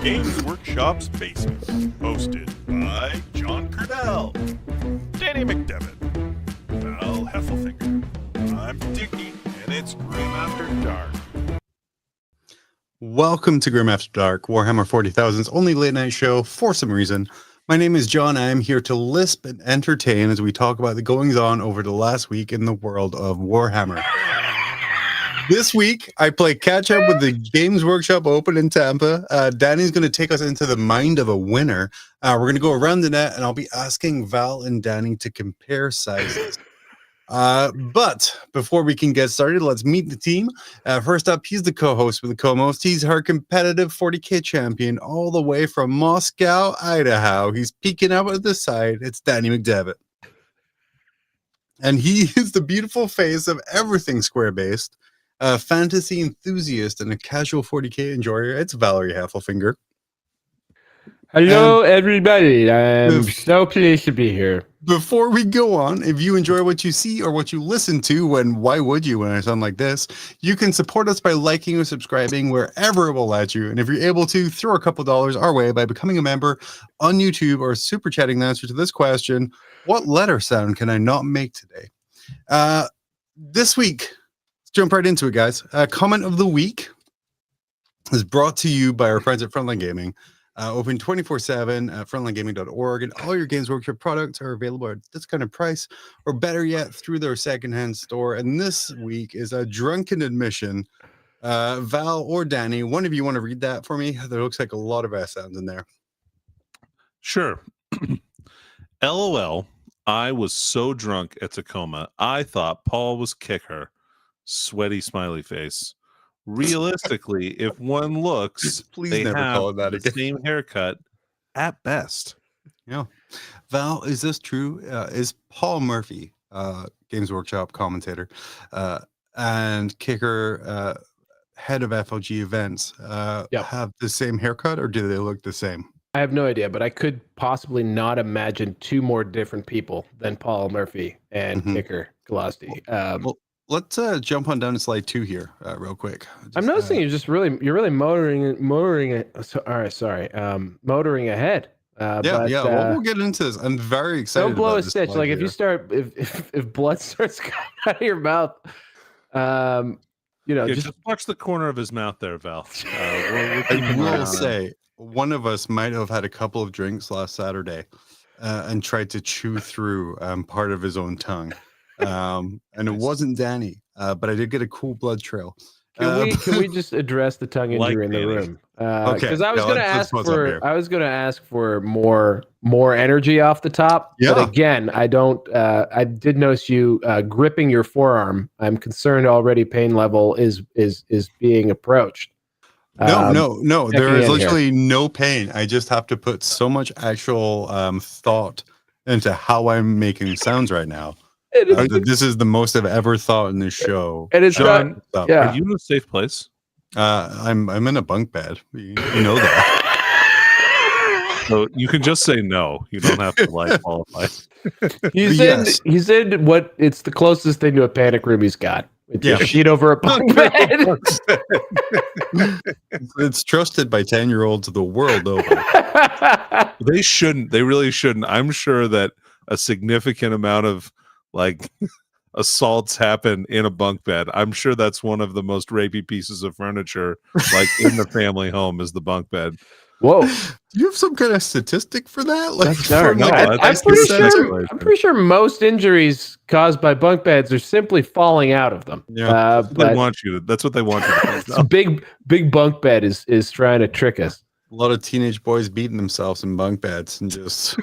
Games Workshop's Basement, hosted by John Quennell, Danny McDevitt, Val Heffelfinger. I'm Dickie, and it's Grim After Dark. Welcome to Grim After Dark, Warhammer 40,000's only late night show for some reason. My name is John. I am here to lisp and entertain as we talk about the goings on over the last week in the world of Warhammer. This week, I play catch up with the Games Workshop Open in Tampa. Danny's going to take us into the mind of a winner. We're going to go around the net, and I'll be asking Val and Danny to compare sizes. But before we can get started, let's meet the team. First up, he's the co-host with the co-most. He's our competitive 40K champion all the way from Moscow, Idaho. He's peeking out at the side. It's Danny McDevitt. And he is the beautiful face of everything square-based, a fantasy enthusiast and a casual 40K enjoyer. It's Valerie Heffelfinger. Hello, everybody. I'm so pleased to be here. Before we go on, if you enjoy what you see or what you listen to, why would you when I sound like this? You can support us by liking or subscribing wherever it will let you. And if you're able to, throw a couple dollars our way by becoming a member on YouTube or super chatting the answer to this question: what letter sound can I not make today? This week, let's jump right into it, guys. Comment of the week is brought to you by our friends at Frontline Gaming. Open 24/7 at frontlinegaming.org, and all your Games Workshop products are available at discounted price, or better yet, through their secondhand store. And this week is a drunken admission. Val or Danny, one of you want to read that for me? There looks like a lot of S sounds in there. Sure. LOL, I was so drunk at Tacoma, I thought Paul was kicker. Sweaty smiley face. Realistically, if one looks, Please they never have call it that the again. same haircut at best. Yeah. Val, is this true? Is Paul Murphy, Games Workshop commentator, and kicker, head of FLG events, have the same haircut, or do they look the same? I have no idea, but I could possibly not imagine two more different people than Paul Murphy and Kicker Gillespie. Well, let's jump on down to slide 2 here, real quick. I'm noticing you're really motoring ahead. We'll get into this. I'm very excited. Don't blow about a this stitch. slide Like here. if blood starts coming out of your mouth, Just watch the corner of his mouth there, Val. I will say, one of us might have had a couple of drinks last Saturday and tried to chew through part of his own tongue. And it wasn't Danny, but I did get a cool blood trail. Can we just address the tongue injury in the room? Because I was going to ask for more energy off the top. Yeah. But again, I did notice you gripping your forearm. I'm concerned already. Pain level is being approached. No. There is literally no pain. I just have to put so much actual thought into how I'm making sounds right now. This is the most I've ever thought in this show. And it's John, are you in a safe place? I'm in a bunk bed. You know that. So you can just say no. You don't have to qualify. He's in what it's the closest thing to a panic room he's got. It's a sheet over a bunk bed. It's trusted by 10-year-olds the world over. They shouldn't. They really shouldn't. I'm sure that a significant amount of assaults happen in a bunk bed. I'm sure that's one of the most rapey pieces of furniture, in the family home, is the bunk bed. Whoa! Do you have some kind of statistic for that? I'm pretty sure most injuries caused by bunk beds are simply falling out of them. Yeah, that's what they want you to do. Big bunk bed is trying to trick us. A lot of teenage boys beating themselves in bunk beds and just.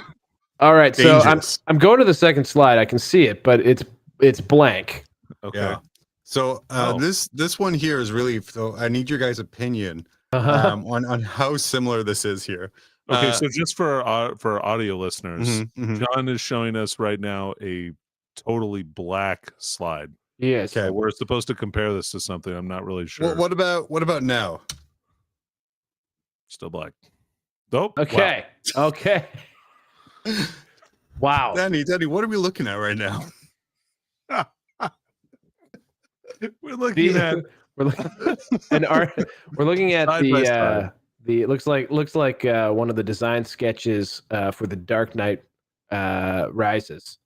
All right, dangerous. So I'm going to the second slide. I can see it, but it's blank. Okay. Yeah. So this one here is really. So I need your guys' opinion on how similar this is here. Okay, so just for audio listeners, John is showing us right now a totally black slide. Yes. Okay, we're supposed to compare this to something. I'm not really sure. What about now? Still black. Nope. Okay. Wow. Okay. Wow. Danny, what are we looking at right now? We're looking at We're looking at Side by side. It looks like one of the design sketches for the Dark Knight Rises.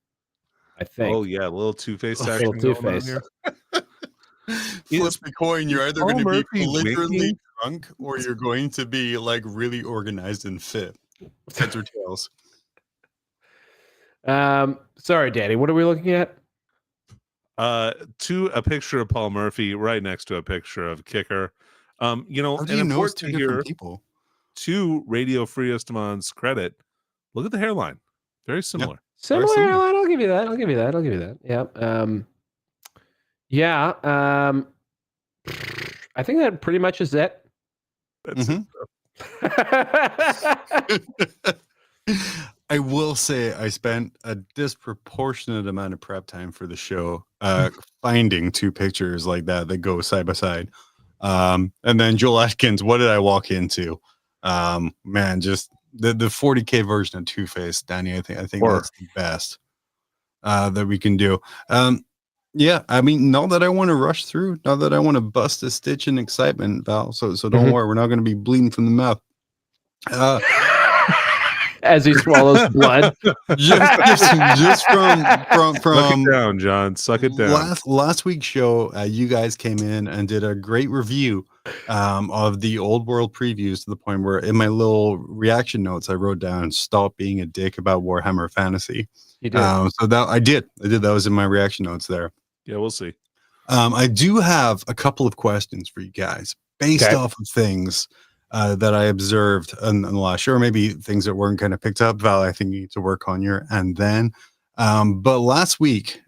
I think. Oh yeah, a little Two-Face A action little going on Two-Face. here. Flip a coin. You're either going to be literally winking? drunk or you're going to be like really organized and fit. Heads or tails. Sorry, Danny. What are we looking at? To a picture of Paul Murphy right next to a picture of Kicker. How do you know it's two different people? To Radio Free Esteban's credit, look at the hairline. Very similar. Yep. Similar hairline. I'll give you that. Yeah. Yeah. I think that pretty much is it. That's I will say I spent a disproportionate amount of prep time for the show finding two pictures like that go side by side. And then Joel Atkins, what did I walk into? Man, just the 40K version of Two-Face, Danny. I think that's the best that we can do. Yeah, I mean, not that I want to rush through, not that I want to bust a stitch in excitement, Val. So don't worry, we're not going to be bleeding from the mouth. As he swallows blood. just from Suck it down, John. Suck it down. Last week's show, you guys came in and did a great review of the old world previews to the point where in my little reaction notes I wrote down "Stop being a dick about Warhammer Fantasy." You did. So that I did. That was in my reaction notes there. Yeah, we'll see. I do have a couple of questions for you guys based off of things that I observed in the last show, or maybe things that weren't kind of picked up. Val, I think you need to work on your and then. But last week,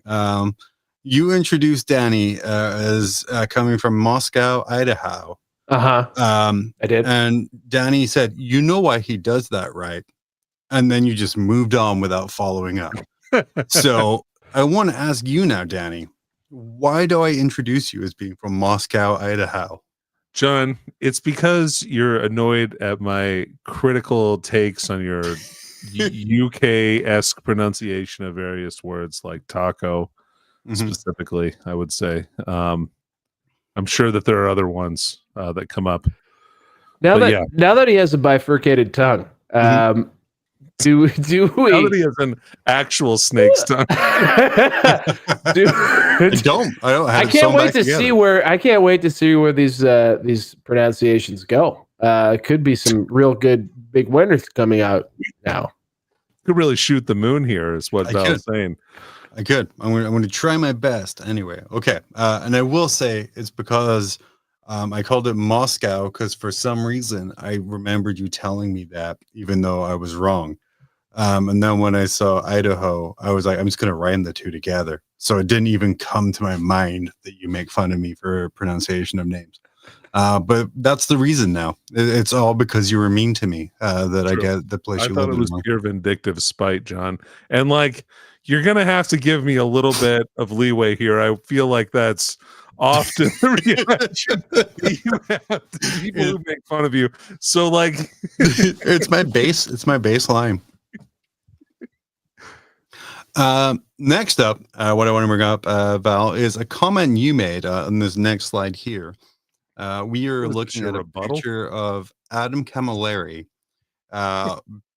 you introduced Danny as coming from Moscow, Idaho. I did. And Danny said, "You know why he does that, right?" And then you just moved on without following up. So I want to ask you now, Danny, why do I introduce you as being from Moscow, Idaho? John, it's because you're annoyed at my critical takes on your UK-esque pronunciation of various words like taco, specifically, I would say. I'm sure that there are other ones that come up. Now that he has a bifurcated tongue, do we? Now that he has an actual snake's tongue. I don't. I can't wait to see where. I can't wait to see where these pronunciations go. Could be some real good big winners coming out now. Could really shoot the moon here, is what Val's saying. I could. I'm going to try my best anyway. Okay, and I will say it's because I called it Moscow because for some reason I remembered you telling me that, even though I was wrong. And then when I saw Idaho, I was like, I'm just going to rhyme the two together. So it didn't even come to my mind that you make fun of me for pronunciation of names. But that's the reason now. It's all because you were mean to me that True. I get the place I you thought live it was pure vindictive spite, John. And like, you're going to have to give me a little bit of leeway here. I feel like that's often the reaction you have to people who make fun of you. So like, it's my baseline. Next up, what I want to bring up, Val, is a comment you made on this next slide here. We are looking at a picture of Adam Camilleri.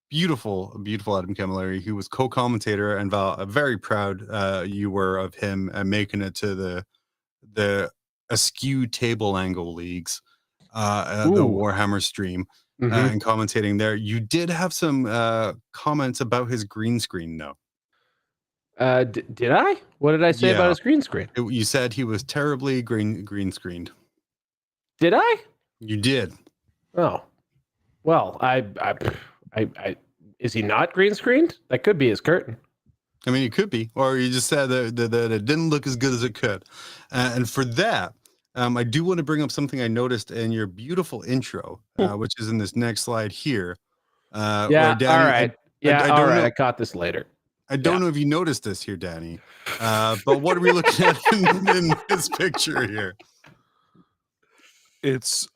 Beautiful Adam Camilleri, who was co-commentator, and Val, very proud you were of him making it to the Askew Table Angle Leagues, the Warhammer stream, and commentating there. You did have some comments about his green screen, though. Did I? What did I say about his green screen? You said he was terribly green screened. Did I? You did. Oh, well, I is he not green screened? That could be his curtain. I mean, it could be, or you just said that it didn't look as good as it could. And for that, I do want to bring up something I noticed in your beautiful intro, which is in this next slide here. Danny, all right. I caught this later. I don't know if you noticed this here, Danny, but what are we looking at in this picture here? It's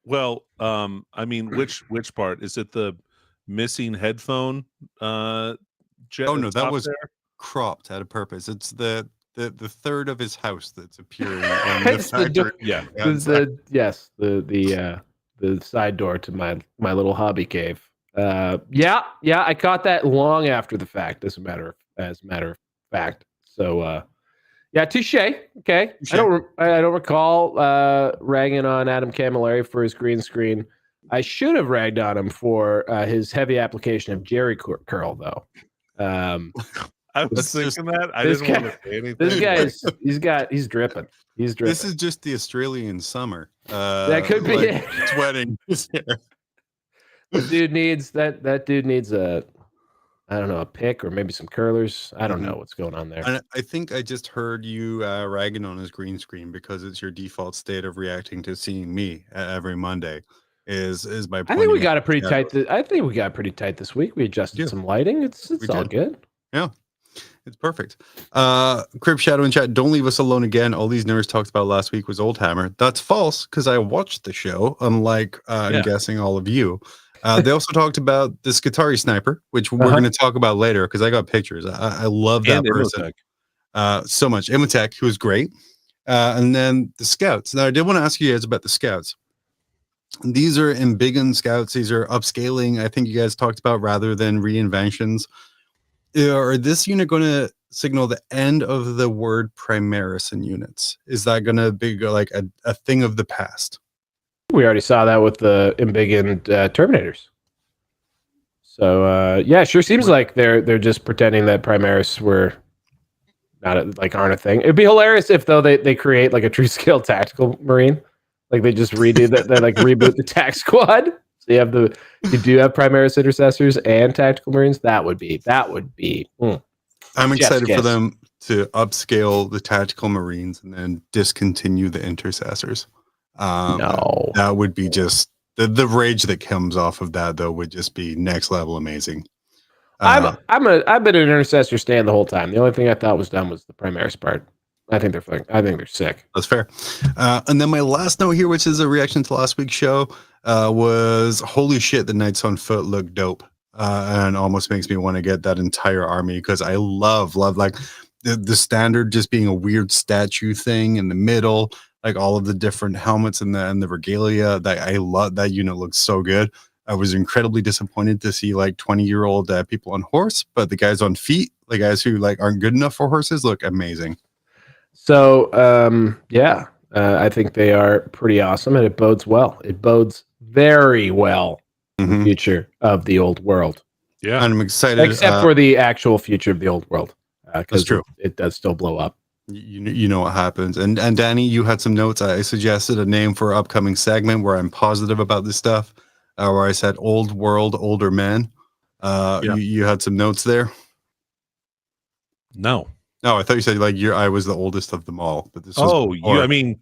well, I mean, which part is it? The missing headphone? Oh no, that was cropped out of purpose. It's the third of his house that's appearing on the factory. Yes, the the side door to my little hobby cave. Yeah, I caught that long after the fact, as a matter of fact. So yeah, touche. Okay, Touche. I don't recall ragging on Adam Camilleri for his green screen. I should have ragged on him for his heavy application of Jerry curl, though. I was thinking that. I didn't want to say anything. This guy he's dripping. He's dripping. This is just the Australian summer. That could be it. Sweating. The dude needs that dude needs a pick or maybe some curlers. I don't know what's going on there. And I think I just heard you ragging on his green screen because it's your default state of reacting to seeing me every Monday. Is my point? I think we got it pretty tight. I think we got pretty tight this week. We adjusted some lighting. It's all good. Yeah. It's perfect. Crib Shadow in chat, don't leave us alone again. All these nerds talked about last week was Old Hammer. That's false, because I watched the show, unlike I'm guessing all of you. They also talked about this Qatari sniper, which we're going to talk about later, because I got pictures. I love that person so much. Imotech, who was great. And then the scouts. Now, I did want to ask you guys about the scouts. These are embiggen scouts. These are upscaling, I think you guys talked about, rather than reinventions. Are this unit going to signal the end of the word Primaris in units? Is that going to be like a thing of the past? We already saw that with the embiggened Terminators. So yeah, sure seems like they're just pretending that Primaris were aren't a thing. It'd be hilarious if though they create like a true scale tactical marine, like they just redo that, they like reboot the tac squad. So you do have Primaris intercessors and tactical marines. That would be. I'm excited for them to upscale the tactical marines and then discontinue the intercessers. No, that would be just the rage that comes off of that. Though would just be next level amazing. I've been an intercessor stand the whole time. The only thing I thought was dumb was the Primaris part. I think they're sick. That's fair. And then my last note here, which is a reaction to last week's show, was holy shit, the Knights on Foot look dope. And almost makes me want to get that entire army because I love like the standard just being a weird statue thing in the middle, like all of the different helmets and the regalia. That I love. That unit looks so good. I was incredibly disappointed to see like 20-year-old people on horse, but the guys on feet, the guys who like aren't good enough for horses, look amazing. So, I think they are pretty awesome, and it bodes well. It bodes very well for the future of the old world. Yeah, and I'm excited. Except for the actual future of the old world. That's true. It does still blow up. You know what happens. And Danny, you had some notes. I suggested a name for an upcoming segment where I'm positive about this stuff, where I said old world, older men. You had some notes there? No. No, I thought you said like I was the oldest of them all, but this. I mean,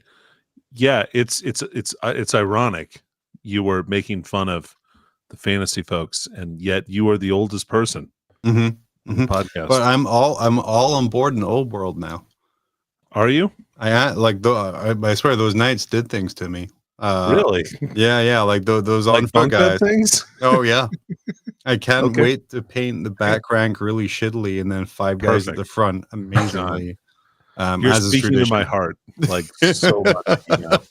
yeah, it's ironic. You were making fun of the fantasy folks, and yet you are the oldest person. On the podcast. But I'm all on board in the old world now. Are you? I swear those knights did things to me. Really? Yeah. Like those on foot guys. Things? Oh yeah. I can't wait to paint the back rank really shittily, and then 5 guys at the front amazingly. You're speaking to my heart, like so much.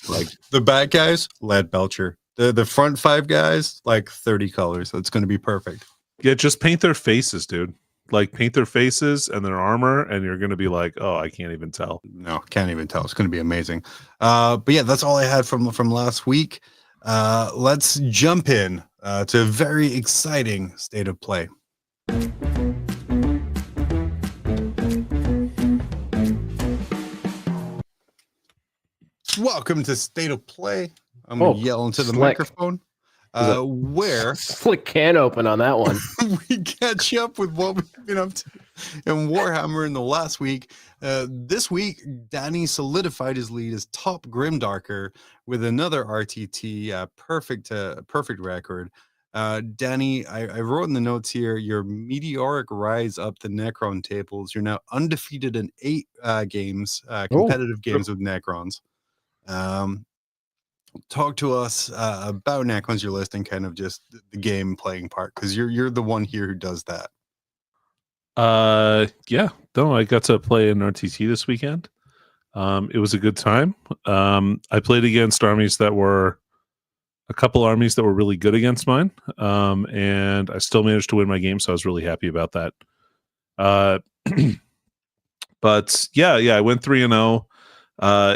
Like the back guys, lead belcher. The front 5 guys, like 30 colors. So it's going to be perfect. Yeah, just paint their faces, dude. Like paint their faces and their armor, and you're going to be like, oh, I can't even tell. No, can't even tell. It's going to be amazing. But yeah, that's all I had from last week. Let's jump in to a very exciting state of play. Welcome to State of Play. I'm going to yell into the microphone. Where slick can open on that one. We catch up with what we've been up to in Warhammer in the last week. This week, Danny solidified his lead as top Grimdarker with another RTT, perfect record. Danny, I wrote in the notes here, your meteoric rise up the Necron tables. You're now undefeated in 8 games, competitive games with Necrons. Talk to us about Necrons, your list, and kind of just the game playing part, because you're the one here who does that. I got to play in RTT this weekend. It was a good time. I played against armies that were a couple armies that were really good against mine, and I still managed to win my game, so I was really happy about that. But yeah, I went 3-0.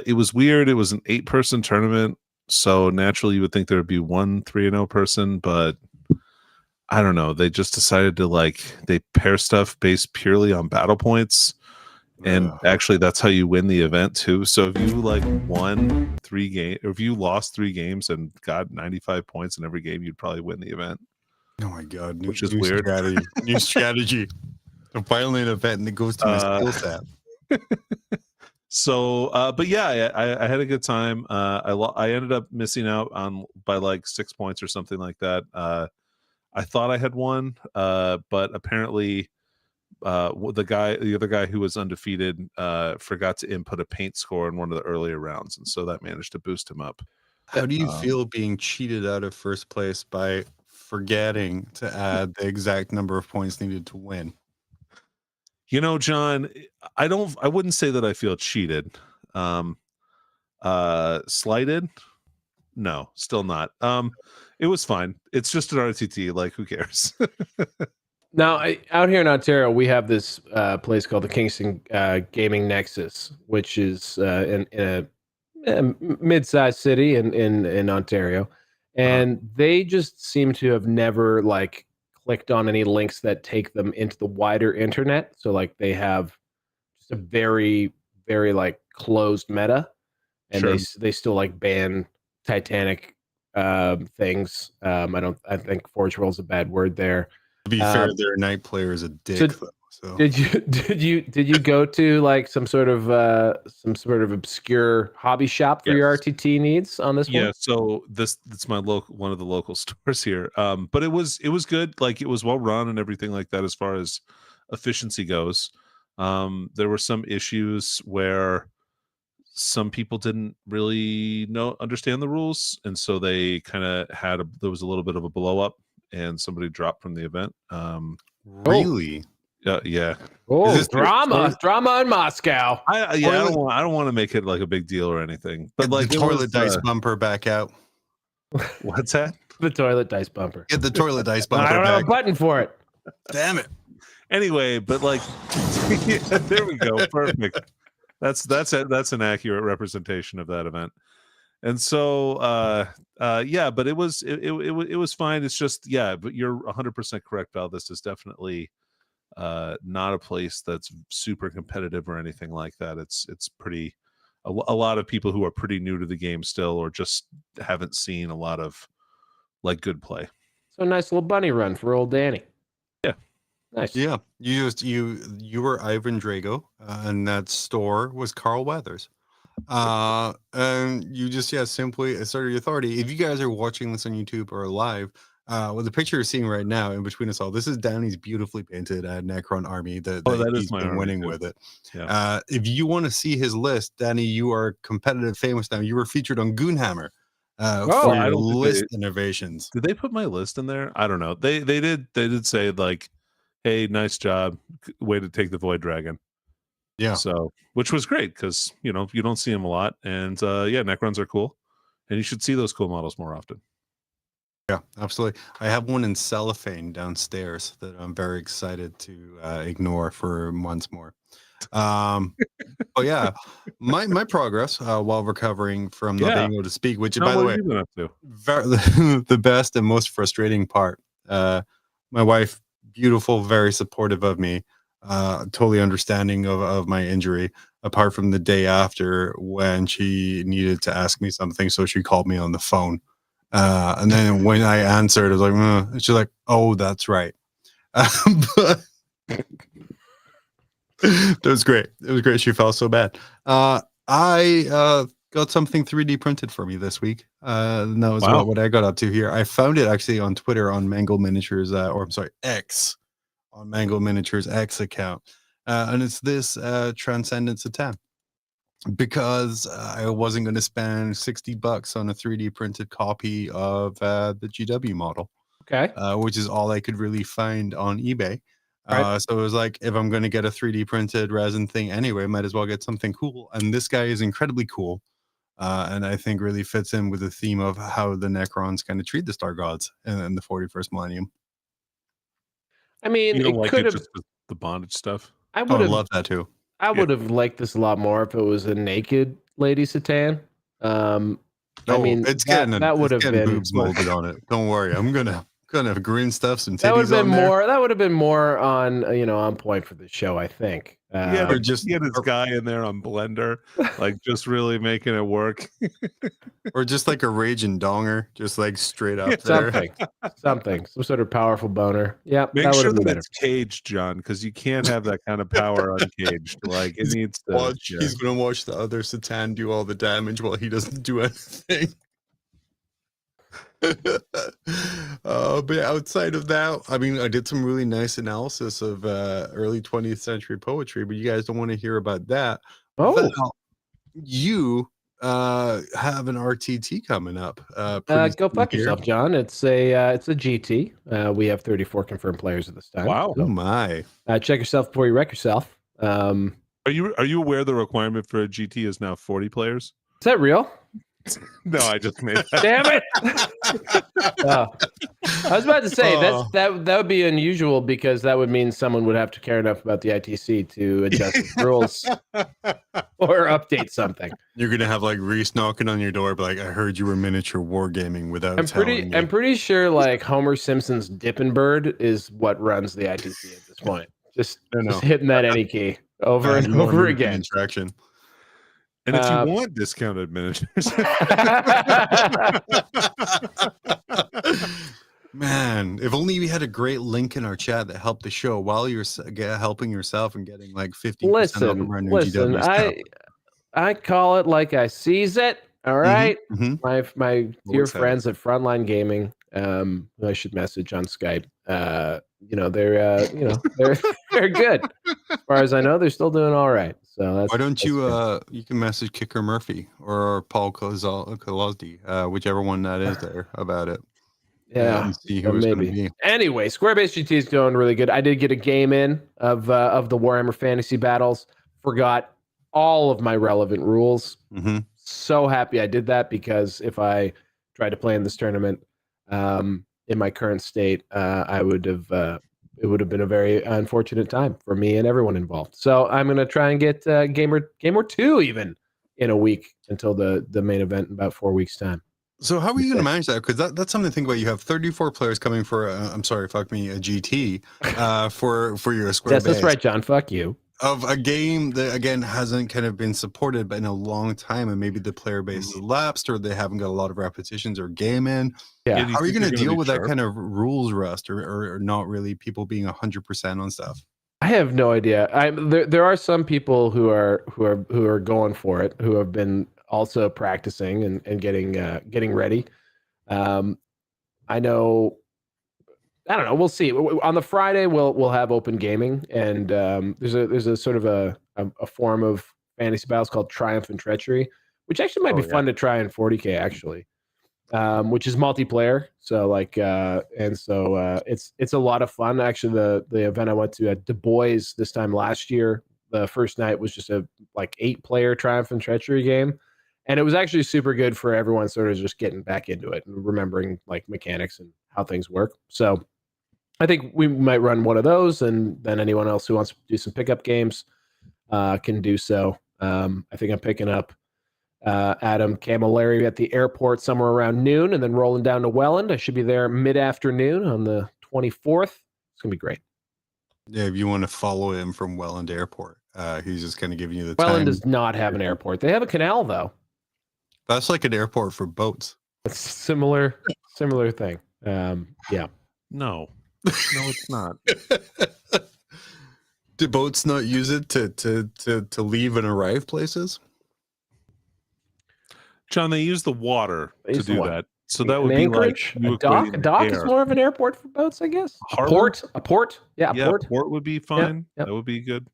It was weird. It was an 8-person tournament, so naturally you would think there would be one 3-0 person, but I don't know. They just decided to they pair stuff based purely on battle points. And actually, that's how you win the event too. So if you won 3 games, or if you lost 3 games and got 95 points in every game, you'd probably win the event. Oh my god! Which is weird. New strategy. So finally, an event and it goes to my skill set. So, but yeah, I had a good time. I ended up missing out by 6 points or something like that. I thought I had won, but apparently. The other guy who was undefeated forgot to input a paint score in one of the earlier rounds, and so that managed to boost him up. How do you feel being cheated out of first place by forgetting to add the exact number of points needed to win? John, I wouldn't say that I feel cheated. Slighted? No, still not. It was fine. It's just an RTT, who cares? Now, out here in Ontario, we have this place called the Kingston Gaming Nexus, which is in a mid-sized city in Ontario, and they just seem to have never clicked on any links that take them into the wider internet. So they have just a very, very closed meta, and Sure. they still ban Titanic things. I think Forge Roll's a bad word there. To be fair, their night player is a dick. So. Did you go to some sort of obscure hobby shop for your RTT needs on this one? Yeah, so it's my one of the local stores here. But it was good. It was well run and everything like that as far as efficiency goes. There were some issues where some people didn't really understand the rules, and so they kind of there was a little bit of a blow up, and somebody dropped from the event. Really? Yeah. Oh, drama in Moscow. I don't want to make it a big deal or anything. But the toilet dice bumper back out. What's that? The toilet dice bumper. Get the toilet dice bumper. I don't back. have a button for it. Damn it. Anyway, but yeah, there we go. Perfect. That's an accurate representation of that event. And so yeah, but it was fine. It's just, yeah, but you're 100% correct, Val. This is definitely not a place that's super competitive or anything like that. It's pretty a lot of people who are pretty new to the game still, or just haven't seen a lot of good play. So nice little bunny run for old Danny. Yeah, nice. Yeah, you were Ivan Drago, and that store was Carl Weathers. And you just simply asserted your authority. If you guys are watching this on YouTube or live, the picture you're seeing right now in between us all, this is Downey's beautifully painted Necron army that he's been winning with it. Yeah. If you want to see his list, Danny, you are competitive famous now. You were featured on Goonhammer for your list innovations. Did they put my list in there? I don't know. They did say hey, nice job, way to take the Void Dragon. Yeah. So, which was great because you don't see them a lot, and yeah, Necrons are cool, and you should see those cool models more often. Yeah, absolutely. I have one in cellophane downstairs that I'm very excited to ignore for months more. But yeah, my progress while recovering from not being able to speak, which by the way, the best and most frustrating part. My wife, beautiful, very supportive of me. Totally understanding of my injury, apart from the day after when she needed to ask me something, so she called me on the phone, and then when I answered, I was like, she's like, oh, that's right. But it was great. She felt so bad. I got something 3D printed for me this week. And that was what I got up to here. I found it actually on Twitter on Mango Miniatures, X, on Mango Miniatures X account, and it's this Transcendence of 10, because I wasn't going to spend $60 on a 3D printed copy of the GW model, which is all I could really find on eBay. Right. So it was like, if I'm going to get a 3D printed resin thing anyway, might as well get something cool. And this guy is incredibly cool. and I think really fits in with the theme of how the Necrons kind of treat the Star Gods in the 41st millennium. I mean, You don't it like could it have. just with the bondage stuff? I Oh, would I have. love that too. I would have liked this a lot more if it was a naked Lady Satan. I mean, it's that would have getting been boobs molded on it. Don't worry, I'm gonna have green stuff, some that would have titties been on there. more. That would have been more on on point for the show, I think. Yeah, or just he had his guy in there on Blender, like just really making it work. or just like a raging donger, just like straight up there. something, some sort of powerful boner. Yeah, Make that would sure have been that better. it's caged, John, because you can't have that kind of power uncaged. Like it needs to. Yeah. He's gonna watch the other Satan do all the damage while he doesn't do anything. But outside of that, I mean, I did some really nice analysis of early 20th century poetry, but you guys don't want to hear about that. Oh, Val, you have an RTT coming up. Pretty go soon fuck here. yourself, John. It's a GT. We have 34 confirmed players at this time. Wow. Oh my! Check yourself before you wreck yourself. Are you aware the requirement for a GT is now 40 players? Is that real? No, I just made that. Damn it! I was about to say that would be unusual because that would mean someone would have to care enough about the ITC to adjust the rules or update something. You're gonna have like Reese knocking on your door, but like, I heard you were miniature wargaming without. I'm pretty sure like Homer Simpson's Dippin' Bird is what runs the ITC at this point. Just hitting that any key over and over again. Interaction. And if you want discounted miniatures, man, if only we had a great link in our chat that helped the show while you're helping yourself and getting like 50% off of our new GW stuff. I call it like I sees it. All right, my dear friends at Frontline Gaming, who I should message on Skype. They're good. As far as I know, they're still doing all right. So that's, why don't you you can message Kicker Murphy or Paul Kozlowski, whichever one that is there about it. Yeah, see who it's maybe. Be. Anyway, Squarebase GT is going really good. I did get a game in of the Warhammer Fantasy Battles. Forgot all of my relevant rules. So happy I did that because if I tried to play in this tournament in my current state, I would have. It would have been a very unfortunate time for me and everyone involved. So I'm going to try and get game or two even in a week until the main event in about 4 weeks time. So how are you going to manage that? Because that's something to think about. You have 34 players coming for, a GT for your Squarebase. Yes, that's right, John. Fuck you. Of a game that, again, hasn't kind of been supported in a long time, and maybe the player base has lapsed or they haven't got a lot of repetitions or game in. Yeah. How are you going to deal with that kind of rules rust or not really people being 100% on stuff? I have no idea. There are some people who are going for it, who have been also practicing and getting ready. I know. I don't know. We'll see. On the Friday, we'll have open gaming, and there's a sort of a form of fantasy battles called Triumph and Treachery, which actually might be fun to try in 40K actually, which is multiplayer. So it's a lot of fun. Actually, the event I went to at Du Bois this time last year, the first night was just a 8-player Triumph and Treachery game, and it was actually super good for everyone sort of just getting back into it and remembering like mechanics and how things work. So I think we might run one of those, and then anyone else who wants to do some pickup games can do so. I think I'm picking up Adam Camilleri at the airport somewhere around noon, and then rolling down to Welland. I should be there mid-afternoon on the 24th. It's going to be great. Yeah, if you want to follow him from Welland Airport, he's just kind of giving you the time. Welland does not have an airport. They have a canal, though. That's like an airport for boats. It's similar thing. Yeah. No, it's not. Do boats not use it to leave and arrive places? John, they use the water to do that. So that would an be anchorage, like a dock is more of an airport for boats, I guess. A port. Yeah, port would be fine. That would be good.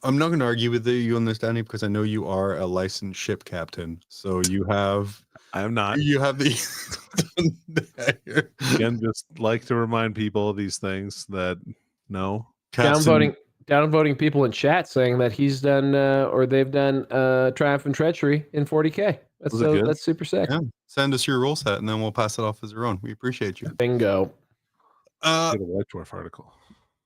I'm not going to argue with you on this, Danny, because I know you are a licensed ship captain. So you have. I am not. You have the. Again, just like to remind people of these things that no. Downvoting people in chat saying that he's done or they've done Triumph and Treachery in 40K. That's Those are good. that's super sick. Yeah. Send us your rule set, and then we'll pass it off as our own. We appreciate you. Bingo. Get a White Dwarf article.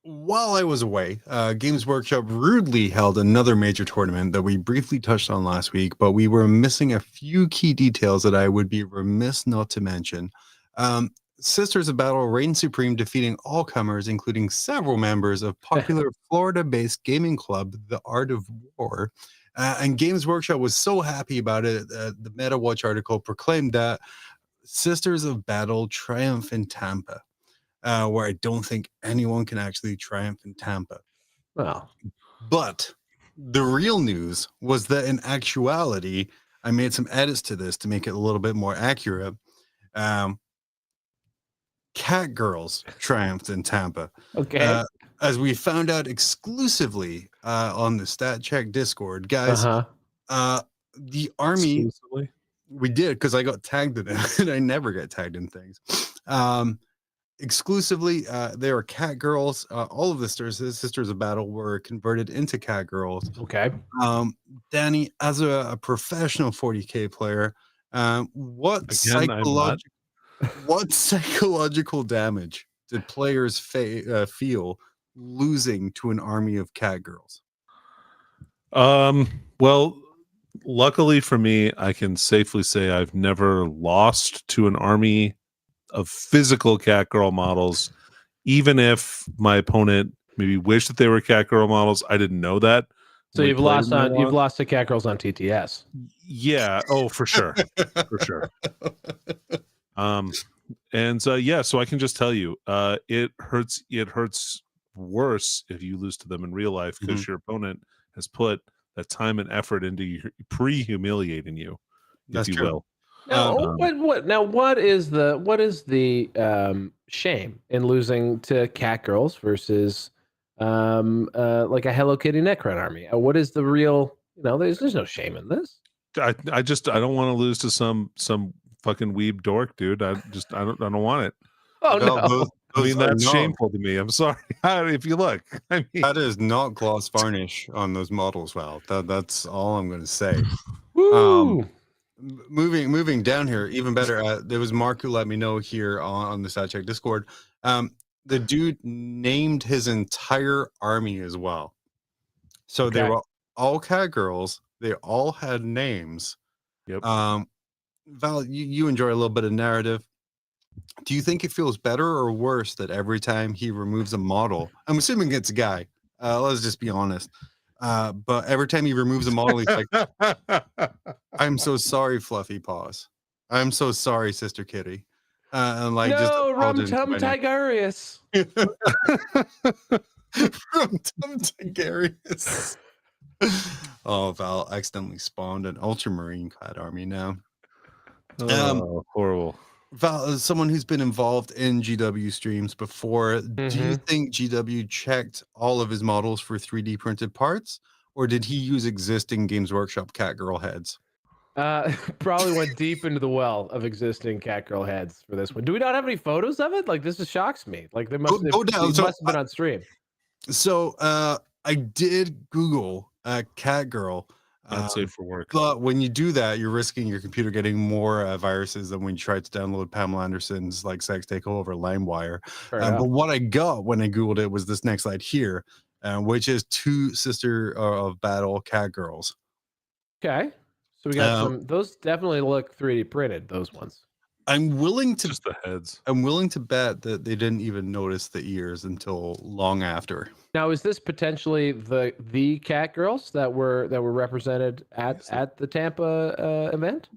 While I was away, Games Workshop rudely held another major tournament that we briefly touched on last week, but we were missing a few key details that I would be remiss not to mention. Sisters of Battle reigned supreme, defeating all comers, including several members of popular Florida-based gaming club, The Art of War. And Games Workshop was so happy about it, the MetaWatch article proclaimed that Sisters of Battle triumph in Tampa. Where I don't think anyone can actually triumph in Tampa. Well, But the real news was that in actuality, I made some edits to this to make it a little bit more accurate. Cat Girls triumphed in Tampa. okay. As we found out exclusively on the Stat Check Discord, guys, the Army, Exclusively? we did because I got tagged in it and I never get tagged in things. Exclusively, they are cat girls. All of the sisters of battle were converted into cat girls. Okay. Danny, as a professional 40K player, what Again, I'm not. what psychological damage did players feel losing to an army of cat girls? Well, luckily for me, I can safely say I've never lost to an army of physical cat girl models, even if my opponent maybe wished that they were cat girl models. I didn't know that. So We you've played lost to cat girls on TTS. Yeah. Oh, for sure. For sure. And so I can just tell you, it hurts worse if you lose to them in real life because your opponent has put that time and effort into pre-humiliating you, That's if you true. will. Now, what is the shame in losing to cat girls versus like a Hello Kitty Necron army? What is the real? There's no shame in this. I don't want to lose to some fucking weeb dork, dude. I don't want it. Oh Well, no. I mean, are that's not- shameful to me. I'm sorry. If you look, I mean, That is not gloss varnish on those models, Val. That's all I'm going to say. Woo! Moving down here, even better. There was Mark who let me know here on the Stat Check Discord. The dude named his entire army as well. So they Okay. were all cat girls. They all had names. Yep. Val, you enjoy a little bit of narrative. Do you think it feels better or worse that every time he removes a model, I'm assuming it's a guy. Let's just be honest. But every time he removes a model, he's like, I'm so sorry, Fluffy Paws. I'm so sorry, Sister Kitty. And like, just no, Rum apologizing Tum to my name. Tigurius. Rum Tum Tigurius. Oh, Val accidentally spawned an ultramarine clad army now. Horrible. Val, as someone who's been involved in GW streams before, do you think GW checked all of his models for 3D printed parts, or did he use existing Games Workshop cat girl heads? Probably went deep into the well of existing cat girl heads for this one. Do we not have any photos of it? Like, this just shocks me. Like, they must Go down. Must have been on stream. So I did Google cat girl. Not safe for work. But when you do that, you're risking your computer getting more viruses than when you tried to download Pamela Anderson's like sex takeover LimeWire. But what I got when I Googled it was this next slide here, which is two Sister of Battle cat girls. Okay. So we got some. Those definitely look 3D printed. Those ones. I'm willing to Just the heads. I'm willing to bet that they didn't even notice the ears until long after. Now, is this potentially the cat girls that were represented at the Tampa event?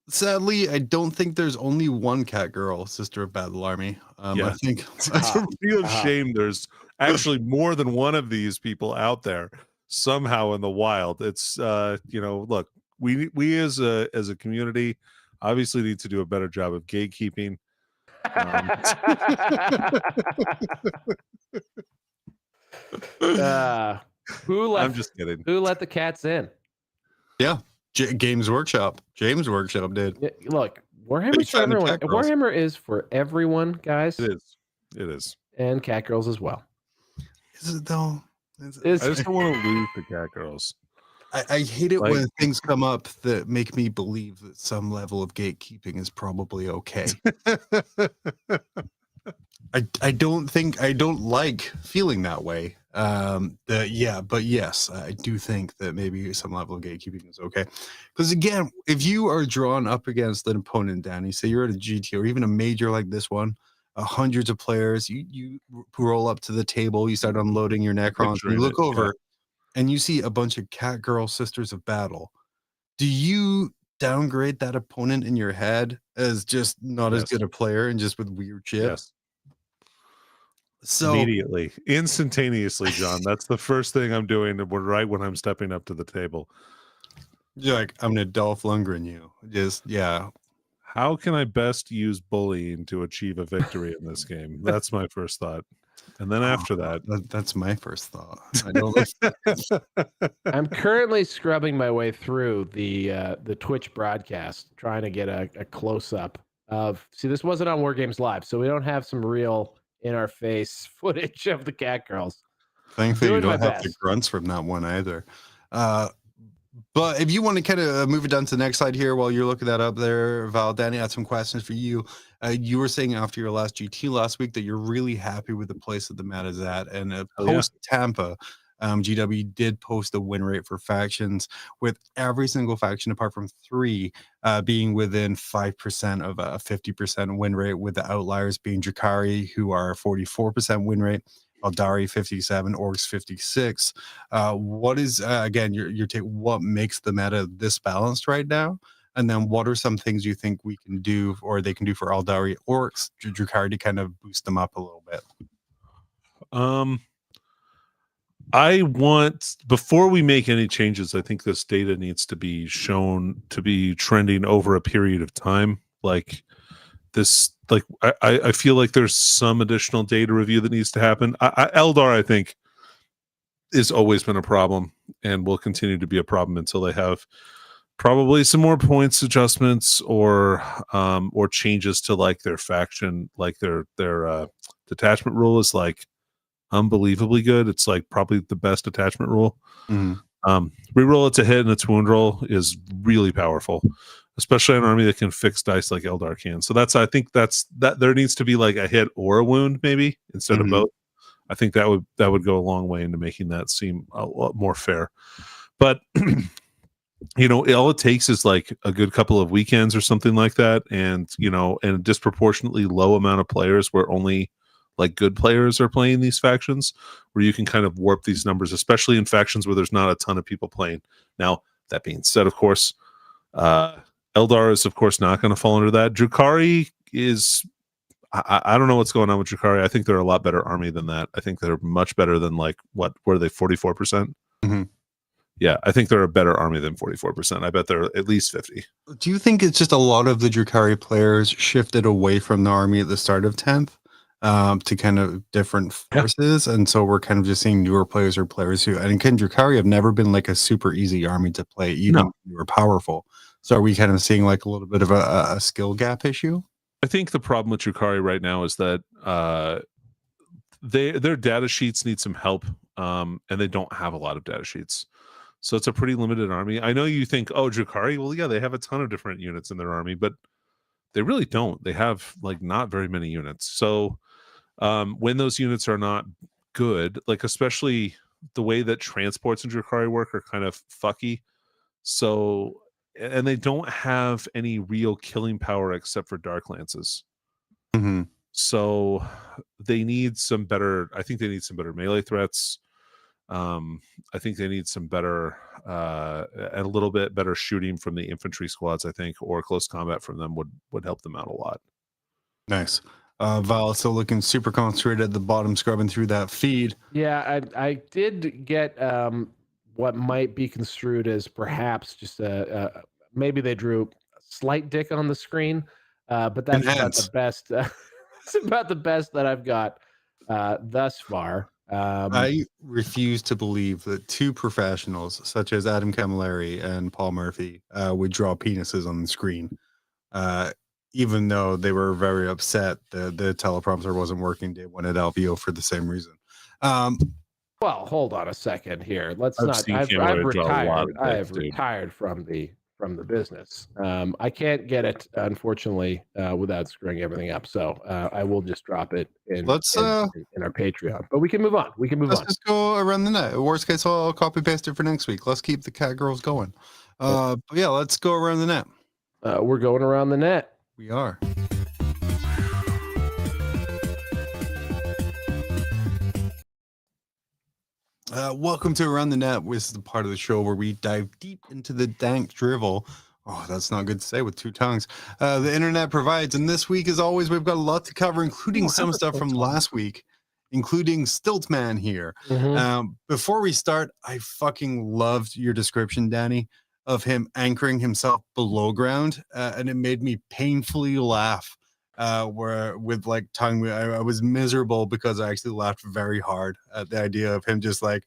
Sadly, I don't think there's only one cat girl, Sister of Battle Army. Yeah. I think It's a real shame. There's actually more than one of these people out there somehow in the wild. It's look, we as a community obviously need to do a better job of gatekeeping. I'm just kidding. Who let the cats in? Yeah, Games Workshop. James Workshop did. Look, Warhammer's for everyone. Warhammer is for everyone, guys. It is. And cat girls as well. Is it though? I just don't want to lose the cat girls. I hate it Like- when things come up that make me believe that some level of gatekeeping is probably okay. I don't like feeling that way. But yes, I do think that maybe some level of gatekeeping is okay. Because again, if you are drawn up against an opponent, Danny, say you're at a GT or even a major like this one, hundreds of players, you roll up to the table, you start unloading your Necrons, and you look over and you see a bunch of cat girl sisters of battle. Do you downgrade that opponent in your head as just not as good a player and just with weird shit? Yes. So Immediately, instantaneously, John. That's the first thing I'm doing right when I'm stepping up to the table. you're like, I'm gonna Dolph Lundgren you. Just How can I best use bullying to achieve a victory in this game? That's my first thought. And then after that, that's my first thought. I don't I'm currently scrubbing my way through the Twitch broadcast, trying to get a close up of. See, this wasn't on War Games Live, so we don't have some real in our face footage of the cat girls. Thankfully, you Doing my don't have the best. grunts from that one either. But if you want to kind of move it down to the next slide here while you're looking that up there, Val, Danny, I had some questions for you. You were saying after your last GT last week that you're really happy with the place that the meta is at. And post Tampa, GW did post a win rate for factions with every single faction apart from 3 being within 5% of a 50% win rate, with the outliers being Drakari, who are 44% win rate, Eldari 57, Orcs 56. What is again your take? What makes the meta this balanced right now? And then what are some things you think we can do or they can do for Eldari Orcs, Drakari, to kind of boost them up a little bit? I want, before we make any changes, I think this data needs to be shown to be trending over a period of time. Like this, like I feel like there's some additional data review that needs to happen. Eldar, I think, is always been a problem and will continue to be a problem until they have probably some more points adjustments or changes to like their faction, like their detachment rule is like unbelievably good. It's like probably the best attachment rule. Reroll it to hit and its wound roll is really powerful, especially an army that can fix dice like Eldar can. So I think that there needs to be like a hit or a wound maybe instead of both. I think that would go a long way into making that seem a lot more fair. But all it takes is like a good couple of weekends or something like that, and and a disproportionately low amount of players where only like good players are playing these factions, where you can kind of warp these numbers, especially in factions where there's not a ton of people playing. Now, that being said, of course, Eldar is of course not going to fall under that. Drakari is, I don't know what's going on with Drakari. I think they're a lot better army than that. I think they're much better than like what were they 44%? Yeah, I think they're a better army than 44%. I bet they're at least 50. Do you think it's just a lot of the Drakari players shifted away from the army at the start of 10th to kind of different forces? And so we're kind of just seeing newer players or players who, and again, Drakari have never been like a super easy army to play, even if you were powerful. So are we kind of seeing like a little bit of a skill gap issue? I think the problem with Drakari right now is that their data sheets need some help, and they don't have a lot of data sheets. So it's a pretty limited army. I know you think, oh, Drakari, well, yeah, they have a ton of different units in their army, but they really don't. They have like not very many units. So when those units are not good, like especially the way that transports in Drakari work are kind of fucky. So, and they don't have any real killing power except for Dark Lances. So they need some better, I think they need some better melee threats. I think they need some better, a little bit better shooting from the infantry squads, I think, or close combat from them would help them out a lot. Nice. Val, so looking super concentrated at the bottom, scrubbing through that feed. Yeah, I did get what might be construed as perhaps just maybe they drew a slight dick on the screen, but that's about the best. It's about the best that I've got thus far. I refuse to believe that 2 professionals such as Adam Camilleri and Paul Murphy would draw penises on the screen, even though they were very upset that the teleprompter wasn't working day one at LVO for the same reason. Well, hold on a second here. Let's I've not. seen I've Cameron draw a lot retired. of I dicks, have dude. retired from the business. I can't get it, unfortunately, without screwing everything up. So I will just drop it in our Patreon. But we can move on. Let's just go around the net. Worst case, I'll copy paste it for next week. Let's keep the cat girls going. But yeah, let's go around the net. We're going around the net. We are. Welcome to Around the Net. This is the part of the show where we dive deep into the dank drivel. Oh, that's not good to say with two tongues. The internet provides. And this week, as always, we've got a lot to cover, including some stuff from last week, including Stiltman here. Before we start, I fucking loved your description, Danny, of him anchoring himself below ground. And it made me painfully laugh. Where with like tongue, I was miserable because I actually laughed very hard at the idea of him just like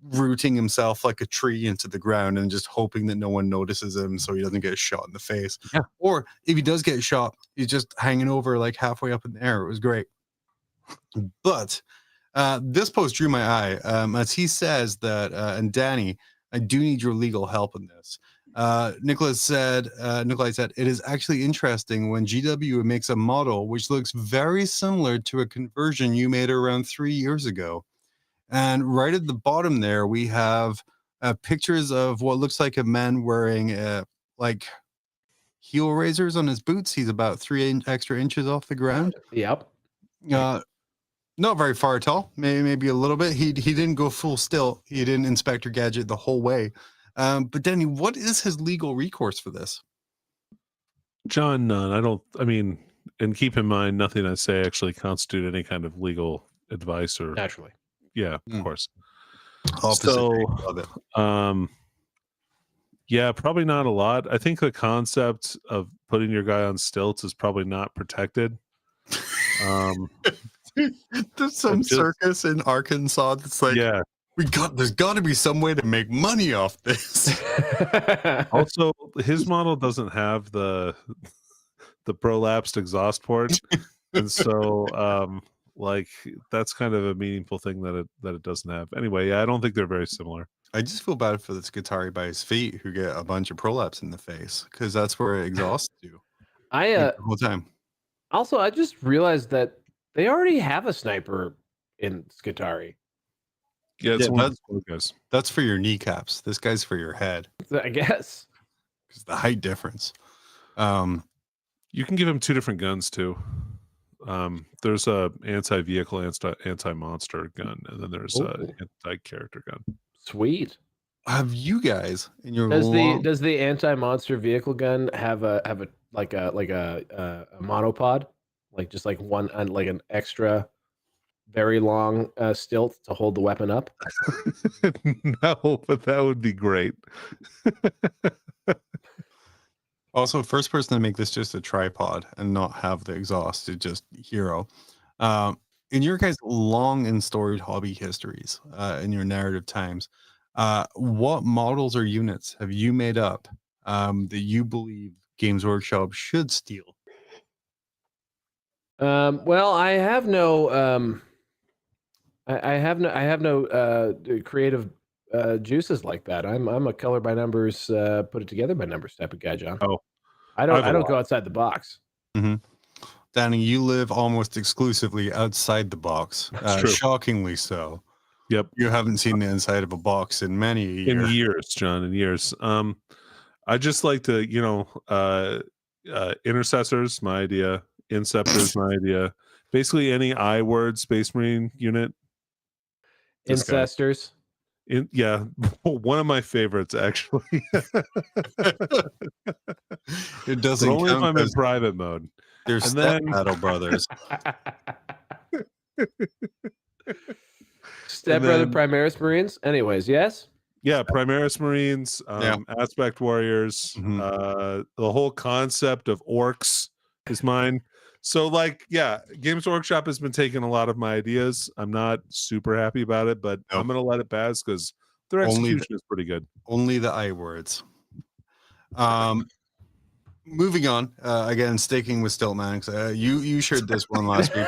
rooting himself like a tree into the ground and just hoping that no one notices him so he doesn't get shot in the face. Yeah. Or if he does get shot, he's just hanging over like halfway up in the air. It was great. But this post drew my eye as he says that, and Danny, I do need your legal help in this. Nikolai said, it is actually interesting when GW makes a model which looks very similar to a conversion you made around 3 years ago. And right at the bottom there, we have pictures of what looks like a man wearing like heel razors on his boots. He's about 3 extra inches off the ground. Yep. Not very far at all. Maybe a little bit. He didn't go full still. He didn't Inspector Gadget the whole way. But Danny, what is his legal recourse for this? John, none. And keep in mind, nothing I say actually constitute any kind of legal advice or Naturally. Yeah, of course. Love it. Yeah, probably not a lot. I think the concept of putting your guy on stilts is probably not protected. There's some circus in Arkansas that's like, yeah. There's got to be some way to make money off this. Also, his model doesn't have the prolapsed exhaust port, and so like that's kind of a meaningful thing that it doesn't have. Anyway, yeah, I don't think they're very similar. I just feel bad for this guitar by his feet who get a bunch of prolapse in the face because that's where exhausts do. The whole time. Also, I just realized that they already have a sniper in Skitari. Yeah, that's for your kneecaps. This guy's for your head, I guess. Because the height difference. You can give him 2 different guns too. There's a anti-vehicle, anti-monster gun, and then there's a anti-character gun. Sweet. Have you guys in your does the anti-monster vehicle gun have a monopod, like just like one like an extra very long stilt to hold the weapon up? No, but that would be great. Also, first person to make this just a tripod and not have the exhaust is just hero. In your guys' long and storied hobby histories, in your narrative times, what models or units have you made up that you believe Games Workshop should steal? Well, I have no I have no creative juices like that. I'm a color by numbers, put it together by numbers type of guy, John. Oh, I don't go outside the box. Mm-hmm. Danny, you live almost exclusively outside the box. Shockingly so. Yep. You haven't seen the inside of a box in many years. In years, John, in years. I just like to, intercessors, my idea. Inceptors, my idea. Basically, any I word Space Marine unit. Incestors. Yeah, one of my favorites actually. It doesn't. But only if I'm in private mode. There's Step Battle Brothers. Step Brother Primaris Marines. Anyways, yes. Yeah, Primaris Marines, Aspect Warriors. Mm-hmm. The whole concept of orcs is mine. So, like, yeah, Games Workshop has been taking a lot of my ideas. I'm not super happy about it, but I'm going to let it pass because their execution is pretty good. Only the I words. Moving on, again, sticking with Stiltman. You shared this one last week.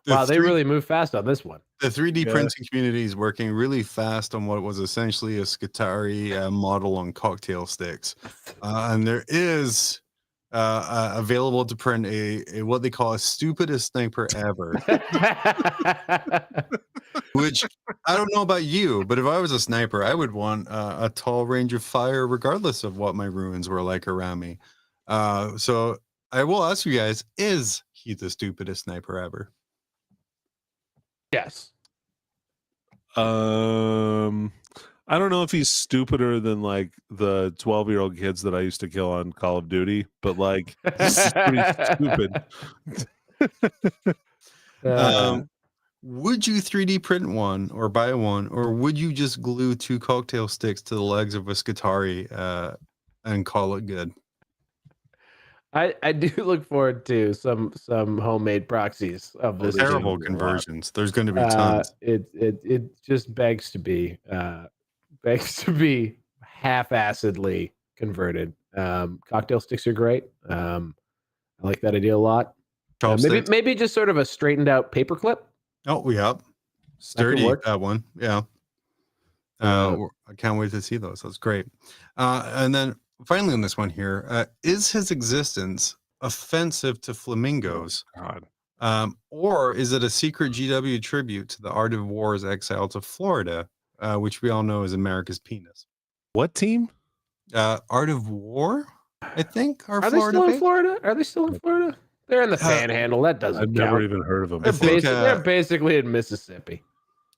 Wow, they really moved fast on this one. The 3D printing community is working really fast on what was essentially a Skitarii model on cocktail sticks. And there is available to print a what they call a stupidest sniper ever. Which I don't know about you, but if I was a sniper, I would want a tall range of fire regardless of what my ruins were like around me. So I will ask you guys, is he the stupidest sniper ever? Yes. I don't know if he's stupider than like the 12-year-old kids that I used to kill on Call of Duty, but like this is pretty stupid. Would you 3D print one or buy one, or would you just glue 2 cocktail sticks to the legs of a Skitarii and call it good? I do look forward to some homemade proxies of this. Terrible conversions. There's going to be tons. It just begs to be half-assedly converted. Cocktail sticks are great. I like that idea a lot. Maybe just sort of a straightened out paperclip. Oh, yeah. Sturdy, that one. Yeah. I can't wait to see those. That's great. And then finally on this one here, is his existence offensive to flamingos? Or is it a secret GW tribute to the Art of War's exile to Florida, which we all know is America's penis? What team? Art of War, I think. Are they still in Florida? Are they still in Florida? They're in the Panhandle. That doesn't count. I've never even heard of them. They're basically in Mississippi.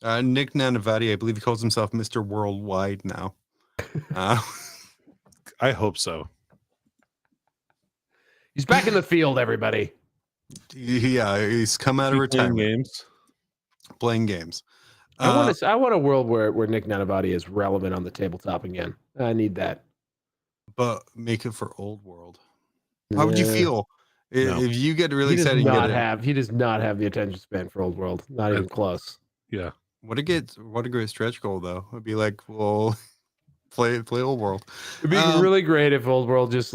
Nick Nanavati, I believe he calls himself Mr. Worldwide now. I hope so. He's back in the field, everybody. Yeah, he's come out of retirement. Playing games. I want a world where Nick Nanavati is relevant on the tabletop again. I need that. But make it for old world. How would you feel if you get really excited? He does not have the attention span for old world. Not even close. Yeah. What a great stretch goal though. It'd be like, well, play old world. It'd be really great if old world just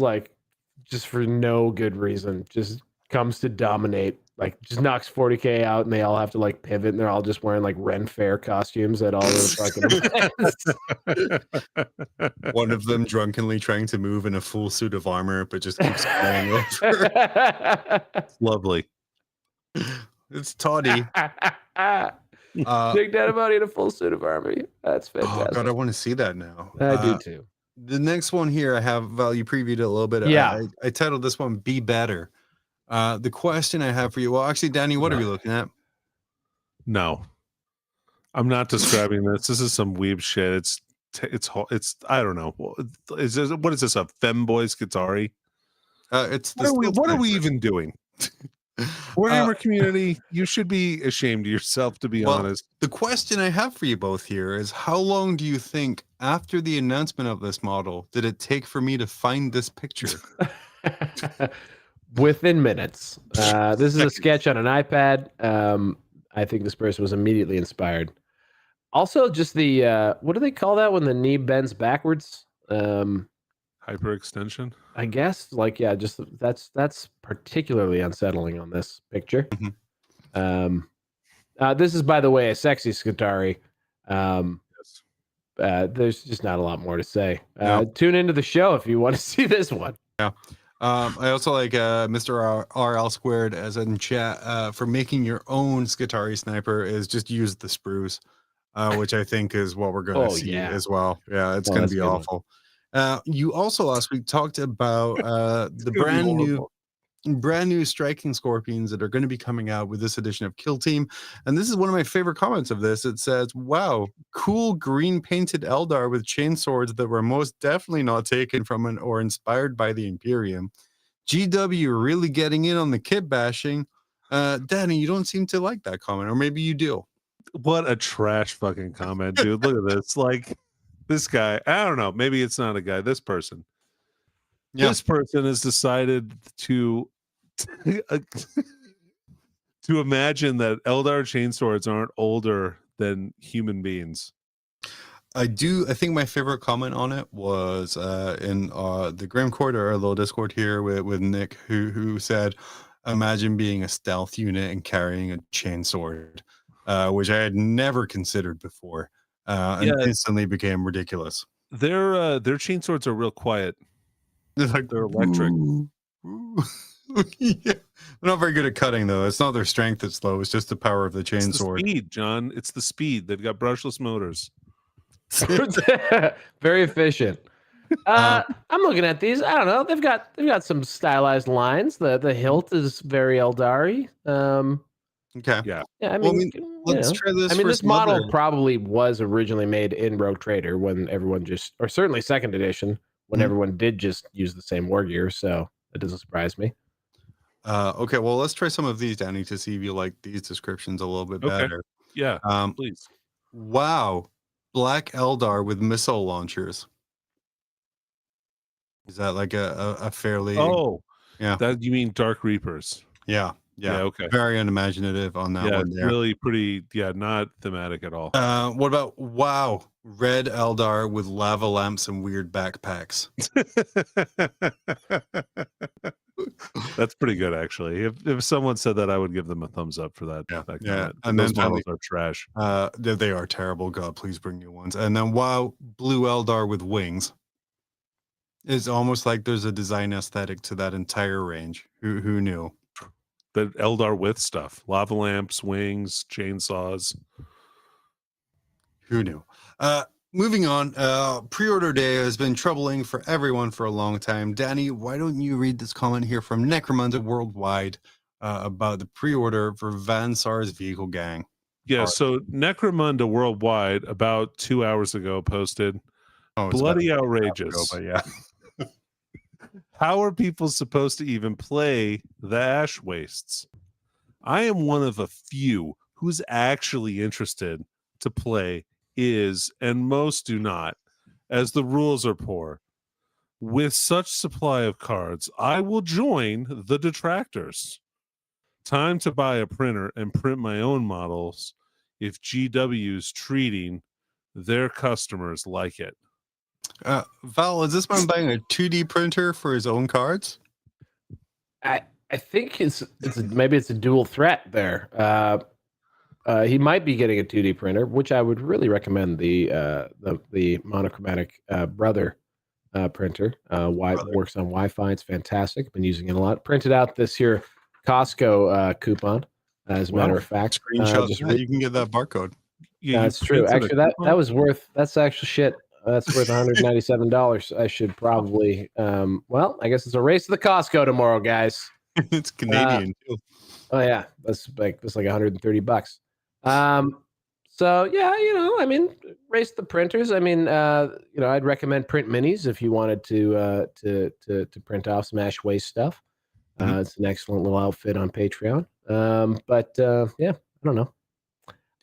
for no good reason just comes to dominate, like just knocks 40K out and they all have to like pivot and they're all just wearing like Ren Fair costumes at all the fucking one of them drunkenly trying to move in a full suit of armor but just keeps falling over. It's lovely. It's toddy. Big Nanavati in a full suit of armor. That's fantastic. Oh god, I want to see that now. I do too. The next one here, I have you previewed it a little bit. Yeah. I titled this one "Be Better." The question I have for you, well, actually, Danny, what are we looking at? No, I'm not describing this. This is some weeb shit. It's I don't know. What is this? A femboy Skitarii? What are we even doing? Warhammer community, you should be ashamed of yourself, to be honest. The question I have for you both here is, how long do you think after the announcement of this model did it take for me to find this picture? Within minutes. This is a sketch on an iPad. I think this person was immediately inspired. Also, just the what do they call that when the knee bends backwards? Hyperextension, I guess. Like, yeah, just that's particularly unsettling on this picture. Mm-hmm. This is, by the way, a sexy Skitarii. Yes. There's just not a lot more to say. Tune into the show if you want to see this one. Yeah. I also like Mr. RL Squared as in chat for making your own Skitarii sniper is just use the sprues, which I think is what we're going to see as well. Yeah, it's going to be awful. You also last week talked about the brand new striking scorpions that are going to be coming out with this edition of Kill Team. And this is one of my favorite comments of this. It says, wow, cool green painted Eldar with chainswords that were most definitely not taken from or inspired by the Imperium. GW really getting in on the kit bashing. Danny, you don't seem to like that comment, or maybe you do. What a trash fucking comment, dude. Look at this. Like, this guy, I don't know. Maybe it's not a guy. This person. Yeah. This person has decided to imagine that Eldar chainswords aren't older than human beings. I think my favorite comment on it was in the Grim Court, or our little Discord here with Nick, who said, imagine being a stealth unit and carrying a chainsword, which I had never considered before, and instantly became ridiculous. Their chainswords are real quiet. They're like They're electric. "Ooh, ooh." Yeah. They're not very good at cutting, though. It's not their strength that's low. It's just the power of the It's the chainsword. speed, John. It's the speed. They've got brushless motors. Very efficient. I'm looking at these. I don't know. They've got some stylized lines. The hilt is very Eldari. Okay. Yeah. Yeah, I Well, mean, let's try this. I mean, for this some model other- probably was originally made in Rogue Trader when everyone just, or certainly second edition when Mhm. everyone did just use the same war gear. So that doesn't surprise me. Okay, well, let's try some of these, Danny, to see if you like these descriptions a little bit Okay. better. Yeah. Um, Please. wow, Black Eldar with missile launchers. Is that like a fairly? Oh, yeah, that you mean Dark Reapers? yeah. Okay. Very unimaginative on that Yeah, one it's there. really pretty. Yeah, not thematic at all. What about wow, Red Eldar with lava lamps and weird backpacks? That's pretty good, actually. If someone said that, I would give them a thumbs up for that. Yeah, that yeah. comment. And Those then models are trash. They are terrible. God, please bring new ones. And then wow, Blue Eldar with wings. It's almost like there's a design aesthetic to that entire range. Who knew? The Eldar with stuff: lava lamps, wings, chainsaws. Who knew? Moving on, pre-order day has been troubling for everyone for a long time. Danny, why don't you read this comment here from Necromunda Worldwide about the pre-order for Van Sar's Vehicle Gang? Yeah, so Necromunda Worldwide about 2 hours ago posted, bloody outrageous. But yeah. How are people supposed to even play the Ash Wastes? I am one of a few who's actually interested to play and most do not, as the rules are poor. With such supply of cards, I will join the detractors. Time to buy a printer and print my own models if GW's treating their customers like it. Val, is this man buying a 2D printer for his own cards? I think maybe it's a dual threat there. He might be getting a 2D printer, which I would really recommend the monochromatic Brother printer. Works on Wi-Fi. It's fantastic. Been using it a lot. Printed out this here Costco coupon. As a matter of fact, Screenshot. You can get that barcode. Yeah, that's true. Actually, that was worth. That's actual shit. That's worth $197. I should probably. Well, I guess it's a race to the Costco tomorrow, guys. It's Canadian too. Oh yeah, that's like $130. So yeah, I mean, race the printers. I mean, I'd recommend Print Minis if you wanted to print off some Ash Waste stuff. It's an excellent little outfit on Patreon. But yeah, I don't know.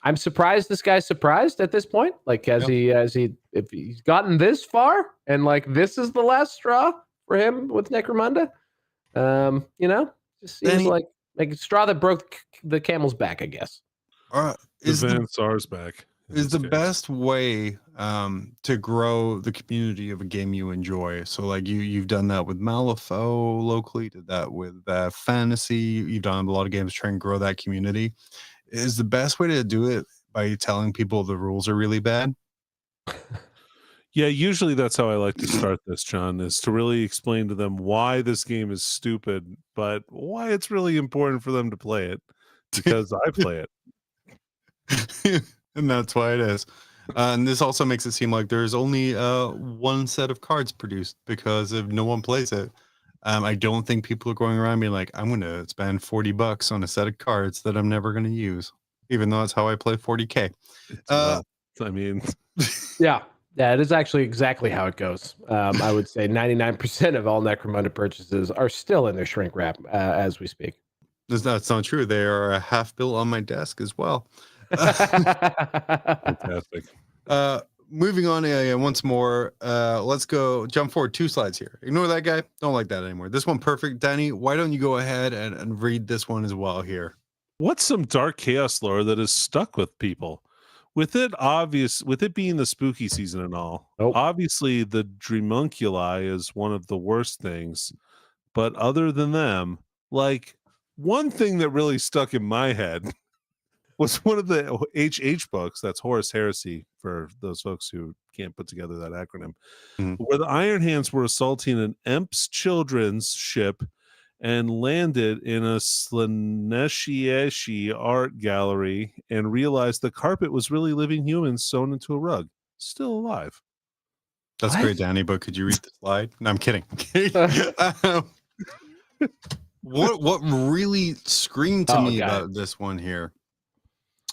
I'm surprised this guy's surprised at this point. Like, if he's gotten this far and like this is the last straw for him with Necromunda, just seems like a straw that broke the camel's back, I guess. Is Van Sar's back? Is the best way to grow the community of a game you enjoy. So like you've done that with Malifaux locally, did that with Fantasy. You've done a lot of games trying to grow that community. Is the best way to do it by telling people the rules are really bad? Yeah, usually that's how I like to start this, John, is to really explain to them why this game is stupid, but why it's really important for them to play it, because I play it. And that's why it is. And this also makes it seem like there's only one set of cards produced, because if no one plays it, I don't think people are going around being like, I'm going to spend $40 on a set of cards that I'm never going to use, even though that's how I play 40K. I mean, yeah, it is actually exactly how it goes. I would say 99% of all Necromunda purchases are still in their shrink wrap as we speak. That's not true. They are half built on my desk as well. Fantastic. Moving on once more, let's go jump forward 2 slides here. Ignore that guy. Don't like that anymore. This one perfect. Danny, why don't you go ahead and read this one as well here? What's some dark chaos lore that is stuck with people? With it being the spooky season and all, obviously the Dreamunculi is one of the worst things. But other than them, like one thing that really stuck in my head was one of the HH books. That's Horus Heresy for those folks who can't put together that acronym. Where the Iron Hands were assaulting an Emps children's ship and landed in a Slaneshi art gallery and realized the carpet was really living humans sewn into a rug, still alive. That's What? great, Danny, but could you read the slide? No, I'm kidding. What really screamed to me about this one here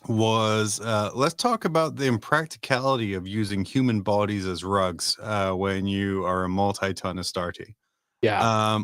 was let's talk about the impracticality of using human bodies as rugs when you are a multi-ton Astarte. Yeah.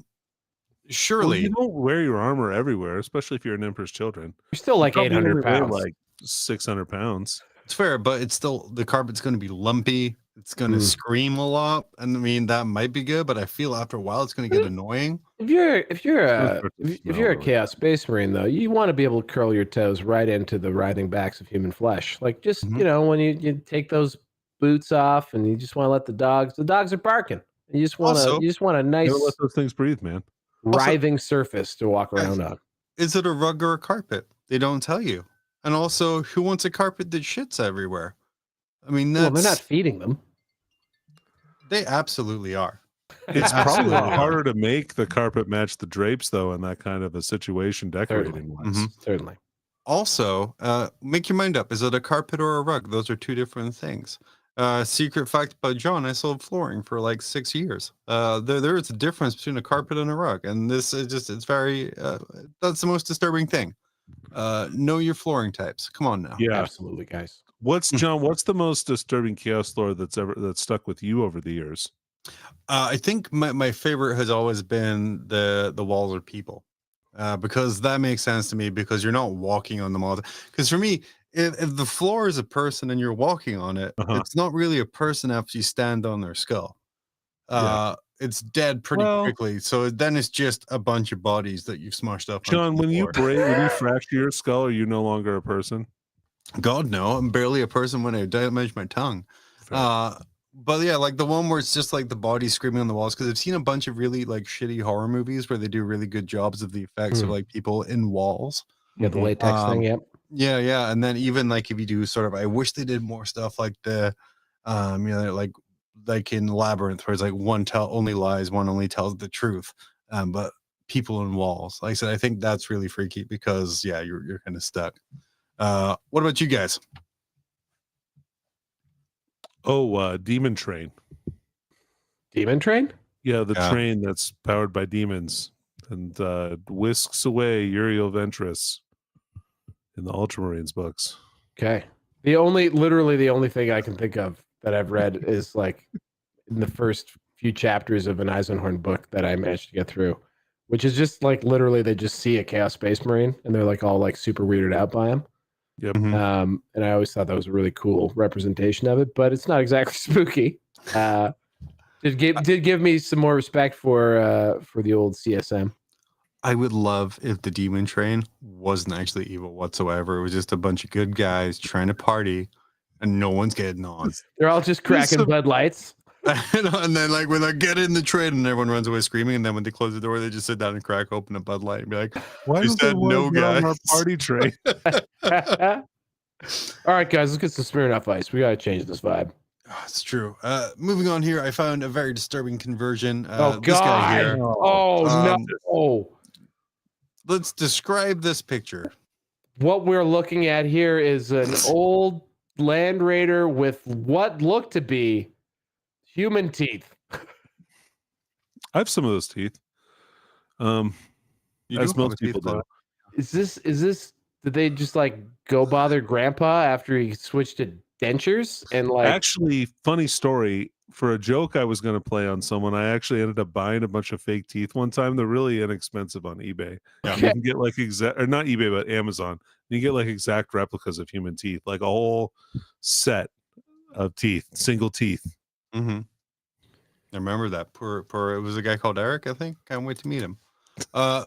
Surely you don't wear your armor everywhere, especially if you're an Emperor's children. You're still like Probably 800 only weigh pounds. like 600 pounds. it's fair, but it's still the carpet's going to be lumpy. It's going to scream a lot, and I mean that might be good, but I feel after a while it's going to get annoying. If you're a really. Chaos Space Marine, though, you want to be able to curl your toes right into the writhing backs of human flesh. Like just when you take those boots off and you just want to let the dogs are barking. You just want a nice Never let those things breathe, man. writhing surface to walk around on. Is it a rug or a carpet? They don't tell you. And also, who wants a carpet that shits everywhere? I mean, Well, they're not feeding them. They absolutely are. It's probably harder to make the carpet match the drapes, though, in that kind of a situation decorating wise. Certainly. Also, make your mind up. Is it a carpet or a rug? Those are two different things. Secret fact about John, I sold flooring for like 6 years. There is a difference between a carpet and a rug. And this is it's very, that's the most disturbing thing. Know your flooring types. Come on now. Yeah, absolutely, guys. What's the most disturbing chaos lore that's stuck with you over the years? I think my favorite has always been the walls are people, because that makes sense to me because you're not walking on them all. Because for me, if the floor is a person and you're walking on it, it's not really a person after you stand on their skull. It's dead pretty quickly. So then it's just a bunch of bodies that you've smushed up. John, when you fracture your skull, are you no longer a person? God, no. I'm barely a person when I damage my tongue. But yeah, like the one where it's just like the body screaming on the walls, because I've seen a bunch of really like shitty horror movies where they do really good jobs of the effects of like people in walls. Yeah, the latex thing, yep. Yeah. And then even like if you do sort of, I wish they did more stuff like the like in Labyrinth, where it's like one only lies, one only tells the truth. But people in walls. Like I said, I think that's really freaky because you're kind of stuck. What about you guys? Demon Train. Demon Train? Yeah, the train that's powered by demons and whisks away Uriel Ventress in the Ultramarines books. Okay. Literally the only thing I can think of that I've read is like in the first few chapters of an Eisenhorn book that I managed to get through, which is just like literally they just see a Chaos Space Marine and they're like all like super weirded out by him. Yep. And I always thought that was a really cool representation of it, but it's not exactly spooky. Did give me some more respect for the old CSM. I would love if the Demon Train wasn't actually evil whatsoever. It was just a bunch of good guys trying to party, and no one's getting on. They're all just cracking Bud Lights. And then like when they get in the train and everyone runs away screaming, and then when they close the door, they just sit down and crack open a Bud Light and be like, "Why is that no guys on our party train?" All right, guys, let's get some Smirnoff Ice. We gotta change this vibe. Oh, it's true. Moving on here, I found a very disturbing conversion. This guy here. No. Let's describe this picture. What we're looking at here is an old Land Raider with what looked to be human teeth. I have some of those teeth. As most people do. Is this? Did they just like go bother Grandpa after he switched to dentures? And like, actually, funny story. For a joke I was going to play on someone, I actually ended up buying a bunch of fake teeth one time. They're really inexpensive on eBay. Yeah. You can get like not eBay, but Amazon. You get like exact replicas of human teeth, like a whole set of teeth, single teeth. Mm-hmm. I remember that. Poor. It was a guy called Eric, I think. Can't wait to meet him. I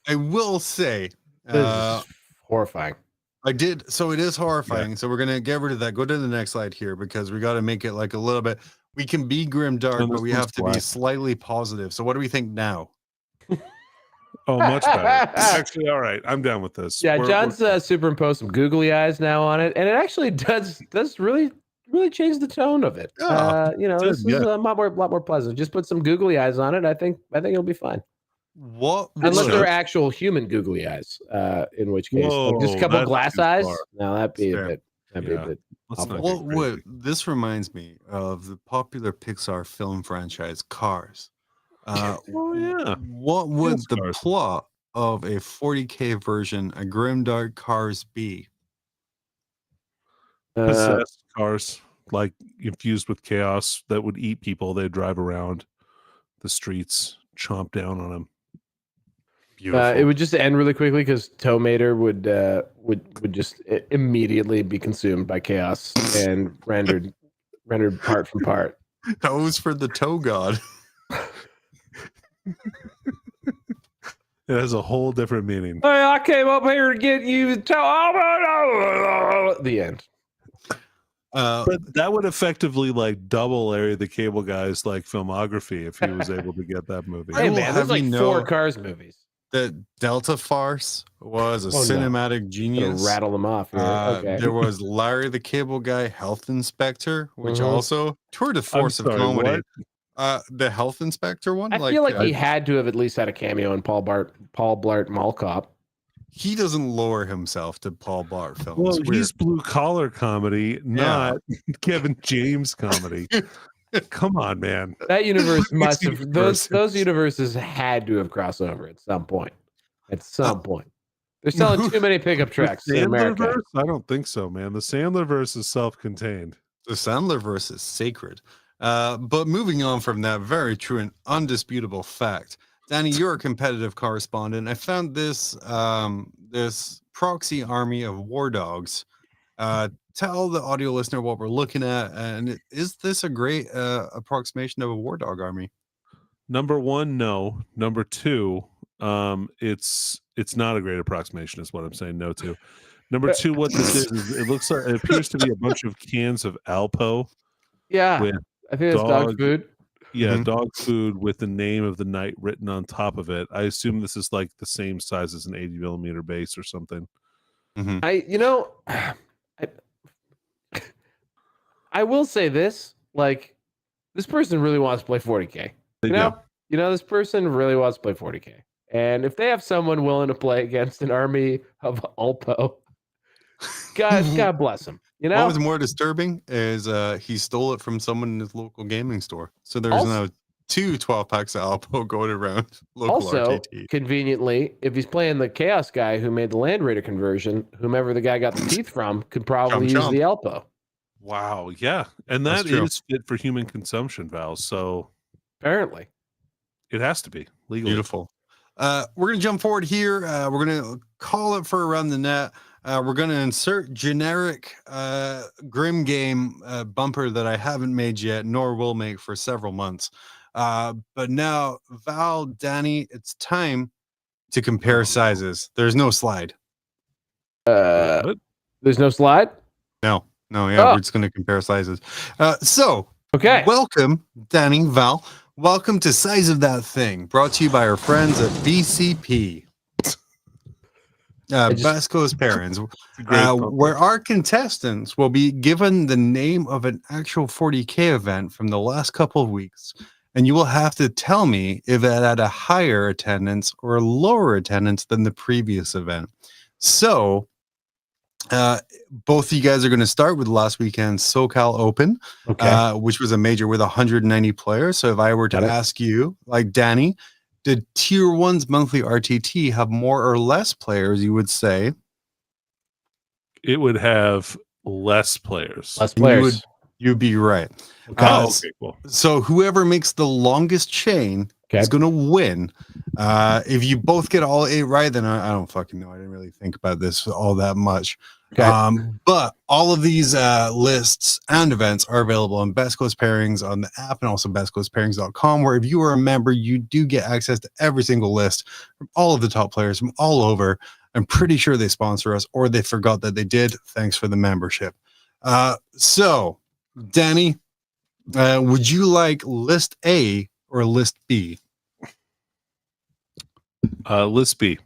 will say, this is horrifying. I did. So it is horrifying. Yeah. So we're going to get rid of that. Go to the next slide here because we got to make it like a little bit. We can be grim dark, but we have to be slightly positive. So what do we think now? Oh, much better. Actually, all right. I'm down with this. Yeah, We're- John's we're- superimposed some googly eyes now on it, and it actually does really change the tone of it. Yeah, This is a lot more pleasant. Just put some googly eyes on it. I think it'll be fine. What Unless would- they're actual human googly eyes, in which case, like, just a Whoa, couple that's glass too eyes. far. No, that'd be Fair. a bit. That'd be Yeah. a bit. Let's not What get would crazy. this reminds me of the popular Pixar film franchise Cars. Oh, yeah. What would Yes, the Cars. plot of a 40K version of Grimdark Cars be? Possessed cars, like infused with chaos that would eat people. They drive around the streets, chomp down on them. Beautiful. It would just end really quickly because Tow Mater would just immediately be consumed by chaos and rendered part from part. Toes for the toe god. It has a whole different meaning. Hey, I came up here to get you the end. But that would effectively like double Larry the Cable Guy's like filmography if he was able to get that movie. I Hey will man, there's have like you 4 know- Cars movies. That Delta Farce was a Oh, no. cinematic Gonna genius. rattle them off here. Okay. There was Larry the Cable Guy, Health Inspector, which Mhm. also tour de I'm force of sorry, comedy. what? The Health Inspector one. I feel like he had to have at least had a cameo in Paul Blart Mall Cop. he doesn't lower himself to Paul Blart films. Well, Weird. he's blue collar comedy, not Kevin James comedy. Come on, man. That universe must have universes. those universes had to have crossed over at some point. At some Oh. point. They're selling too many pickup trucks The in America. Sandlerverse? I don't think so, man. The Sandlerverse is self-contained. The Sandlerverse is sacred. But moving on from that very true and undisputable fact, Danny, you're a competitive correspondent. I found this this proxy army of war dogs. Tell the audio listener what we're looking at, and is this a great approximation of a war dog army? Number one, no. Number two, it's not a great approximation, is what I'm saying no to. Number two, what this is it looks like it appears to be a bunch of cans of Alpo. Yeah. With I think it's dog dog- food. Yeah, Mhm. dog food with the name of the night written on top of it. I assume this is like the same size as an 80 millimeter base or something. I will say this, like, this person really wants to play 40K. They You know? You know, this person really wants to play 40K. And if they have someone willing to play against an army of Alpo, God bless him. You know? What was more disturbing is he stole it from someone in his local gaming store. So there's Also- now 2 12 packs of Alpo going around local Also, RTT. conveniently, if he's playing the Chaos guy who made the Land Raider conversion, whomever the guy got the teeth from could probably Chomp, use chomp. the Alpo. Wow, yeah. And That's that true. is fit for human consumption, Val. So Apparently. it has to be legally. Beautiful. We're going to jump forward here. We're going to call it for Around the Net. We're going to insert generic Grim Game bumper that I haven't made yet, nor will make for several months. But now, Val, Danny, it's time to compare sizes. There's no slide. What? There's no slide? No, yeah, Oh. we're just going to compare sizes. So, Okay. welcome, Danny, Val. Welcome to Size of That Thing, brought to you by our friends at BCP. Best Coast Pairings, It's a great bumper. where our contestants will be given the name of an actual 40K event from the last couple of weeks. And you will have to tell me if it had a higher attendance or a lower attendance than the previous event. So, both of you guys are going to start with last weekend's SoCal Open, Okay. which was a major with 190 players. So if I were to Got it. ask you, like Danny, did Tier 1's monthly RTT have more or less players, you would say? It would have less players. Less you players. would- You'd be right. Okay. Uh, Okay, cool. So whoever makes the longest chain Okay. is going to win. If you both get all 8 right, then I don't fucking know. I didn't really think about this all that much. Okay. But all of these lists and events are available on Best Coast Pairings on the app and also bestcoastpairings.com, where if you are a member, you do get access to every single list from all of the top players from all over. I'm pretty sure they sponsor us, or they forgot that they did. Thanks for the membership. So, Danny, would you like list A or list B? List B.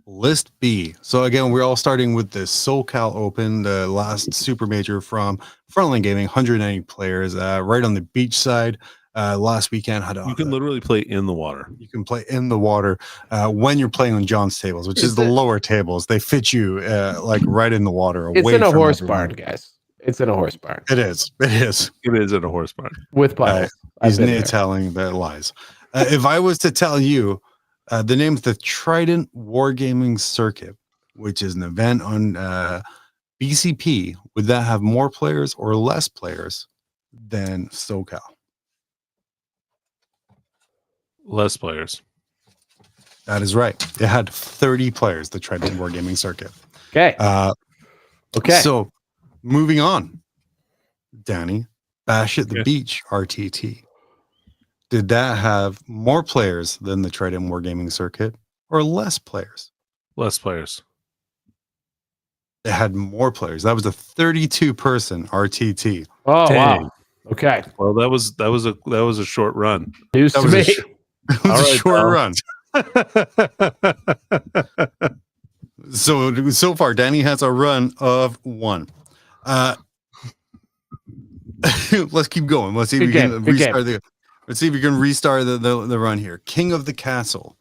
List B. So again, we're all starting with the SoCal Open, the last super major from Frontline Gaming, 190 players, right on the beach side. Last weekend had You can literally play in the water. You can play in the water when you're playing on John's tables, which is the lower tables. They fit you like right in the water. It's away in a from horse everyone. barn, guys. It's in a horse barn. It is. It is. It is in a horse barn. With puddles. He's telling the lies. If I was to tell you the name of the Trident Wargaming Circuit, which is an event on BCP, would that have more players or less players than SoCal? Less players. That is right. It had 30 players, the Trident Wargaming Circuit. Okay. Okay. So moving on, Danny, Bash at the Beach RTT. Did that have more players than the Trident Wargaming Circuit or less players? Less players. It had more players. That was a 32-person RTT. Oh, Dang. wow. Okay. Well, that was a short run. News to me. It was a short run. So far, Danny has a run of 1. Let's keep going. Let's see if we can restart Let's see if we can restart the run here. King of the Castle.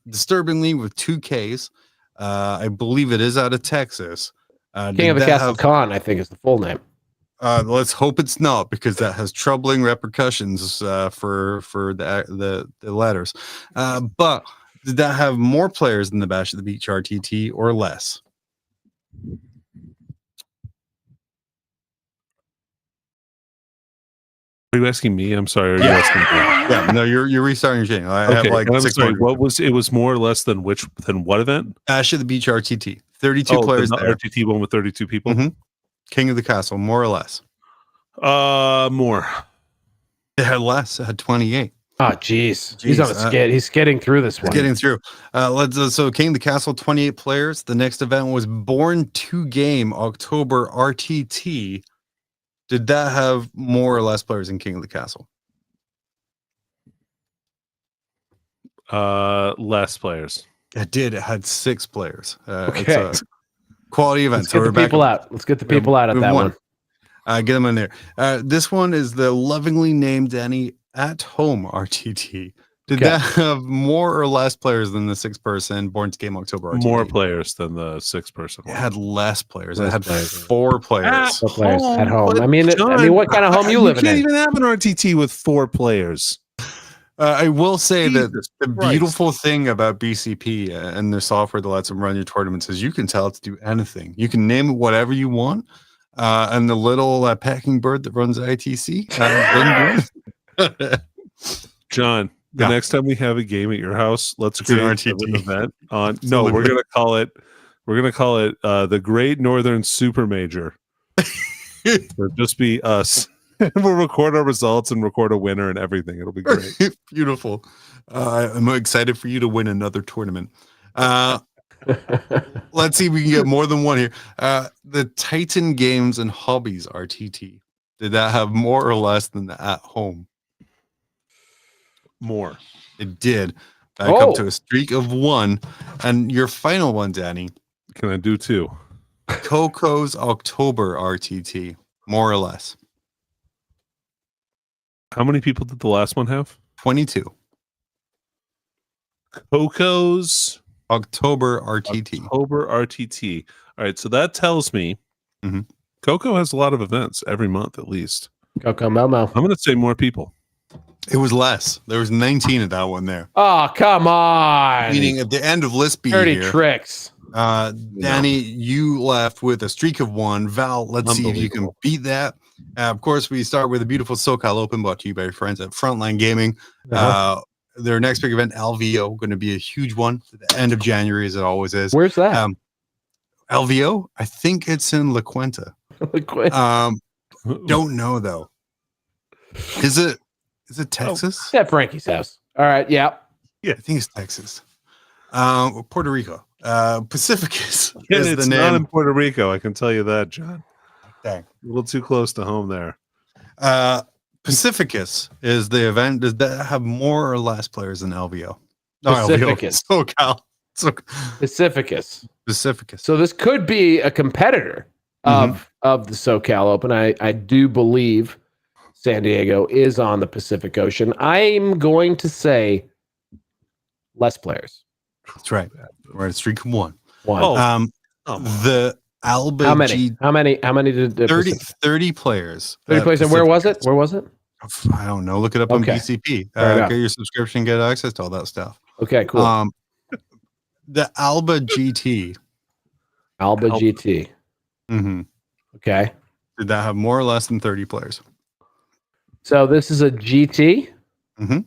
Disturbingly with 2 Ks. I believe it is out of Texas. King of the Castle Con, I think, is the full name. Let's hope it's not, because that has troubling repercussions for the letters. But did that have more players than the Bash at the Beach RTT or less? Are you asking me? I'm sorry. Are you asking me? Yeah, no, you're restarting your chain. I have like I'm 6 sorry. points. It was more or less than what event? Bash at the Beach RTT. 32 players the there. RTT one with 32 people. Mm-hmm. King of the Castle, more or less? More. It had less. It had 28. Oh, jeez. He's on a skid. He's skidding through this one. Getting through. So King of the Castle, 28 players. The next event was Born 2 Game October RTT. Did that have more or less players than King of the Castle? Less players. It did. It had 6 players. Okay. It's a quality event. Let's get the people out. Let's get the people out at that one. Get them in there. This one is the lovingly named Danny At Home RTT. Did that have more or less players than the 6-person Born to Game October RTT? More players than the 6-person one. It had less players. Less it had players. 4 players. Four players at home. But I mean, John, what kind of home you living can't in? even have an RTT with 4 players. I will say Jesus that the Christ. beautiful thing about BCP and the software that lets them run your tournaments is you can tell it to do anything. You can name it whatever you want. And the little pecking bird that runs ITC. John, the next time we have a game at your house, let's create an event on. No, we're gonna call it the Great Northern Super Major. It'll just be us. We'll record our results and record a winner and everything. It'll be great. Beautiful. I'm excited for you to win another tournament. Let's see if we can get more than one here. The Titan Games and Hobbies RTT. Did that have more or less than the At Home? More. It did. Back up to a streak of 1. And your final one, Danny. Can I do 2? Coco's October RTT. More or less. How many people did the last one have? 22. Coco's October RTT. October RTT. All right, so that tells me Coco has a lot of events every month at least. Coco Momo. I'm going to say more people. It was less. There was 19 of that one there. Oh, come on. Meaning at the end of list B Dirty here, tricks. Danny, you left with a streak of 1. Val, let's see if you can beat that. Of course, we start with a beautiful SoCal Open brought to you by your friends at Frontline Gaming. Their next big event, LVO, going to be a huge one at the end of January, as it always is. Where's that? LVO? I think it's in La Quinta. Don't know, though. Is it Texas? It's at Frankie's house. All right. Yeah. I think it's Texas. Puerto Rico. Pacificus is It's the name. not in Puerto Rico, I can tell you that, John. Dang. A little too close to home there. Pacificus is the event. Does that have more or less players than LVO? Pacificus. SoCal. Pacificus. Pacificus. So this could be a competitor of the SoCal Open. I do believe San Diego is on the Pacific Ocean. I'm going to say less players. That's right. We're at a streak of one. One. The Alba How many? How many did 30 players. 30 players. And where was it? Where was it? I don't know. Look it up on BCP. Get your subscription, get access to all that stuff. Okay, cool. The Alba GT. Alba GT. Mm-hmm. Okay. Did that have more or less than 30 players? So this is a GT. Mm-hmm.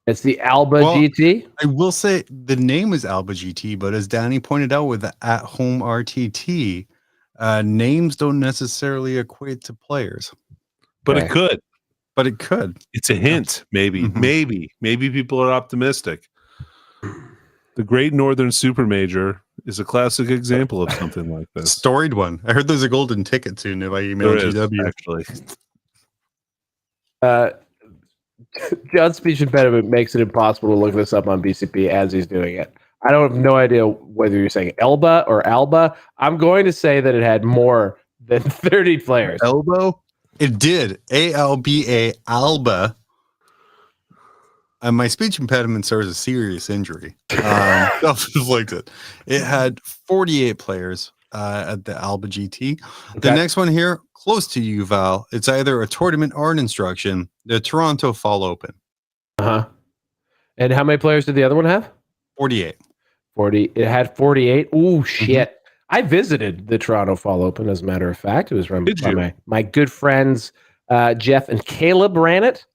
It's the Alba GT. I will say the name is Alba GT, but as Danny pointed out with the at-home RTT, names don't necessarily equate to players. But it could. But it could. It's a hint, maybe. Mm-hmm. Maybe people are optimistic. The Great Northern Supermajor is a classic example of something like this. Storied one. I heard there's a golden ticket soon if I email GW. Actually. John's speech impediment makes it impossible to look this up on BCP as he's doing it. I don't have no idea whether you're saying Elba or Alba. I'm going to say that it had more than 30 players. Elbow? It did. ALBA, Alba. And my speech impediment serves a serious injury. Self-inflicted. It had 48 players at the Alba GT. The next one here, close to you, Val. It's either a tournament or an instruction. The Toronto Fall Open. And how many players did the other one have? 48. 40. It had 48. Ooh, shit. I visited the Toronto Fall Open, as a matter of fact. It was run by my good friends, Jeff and Caleb ran it.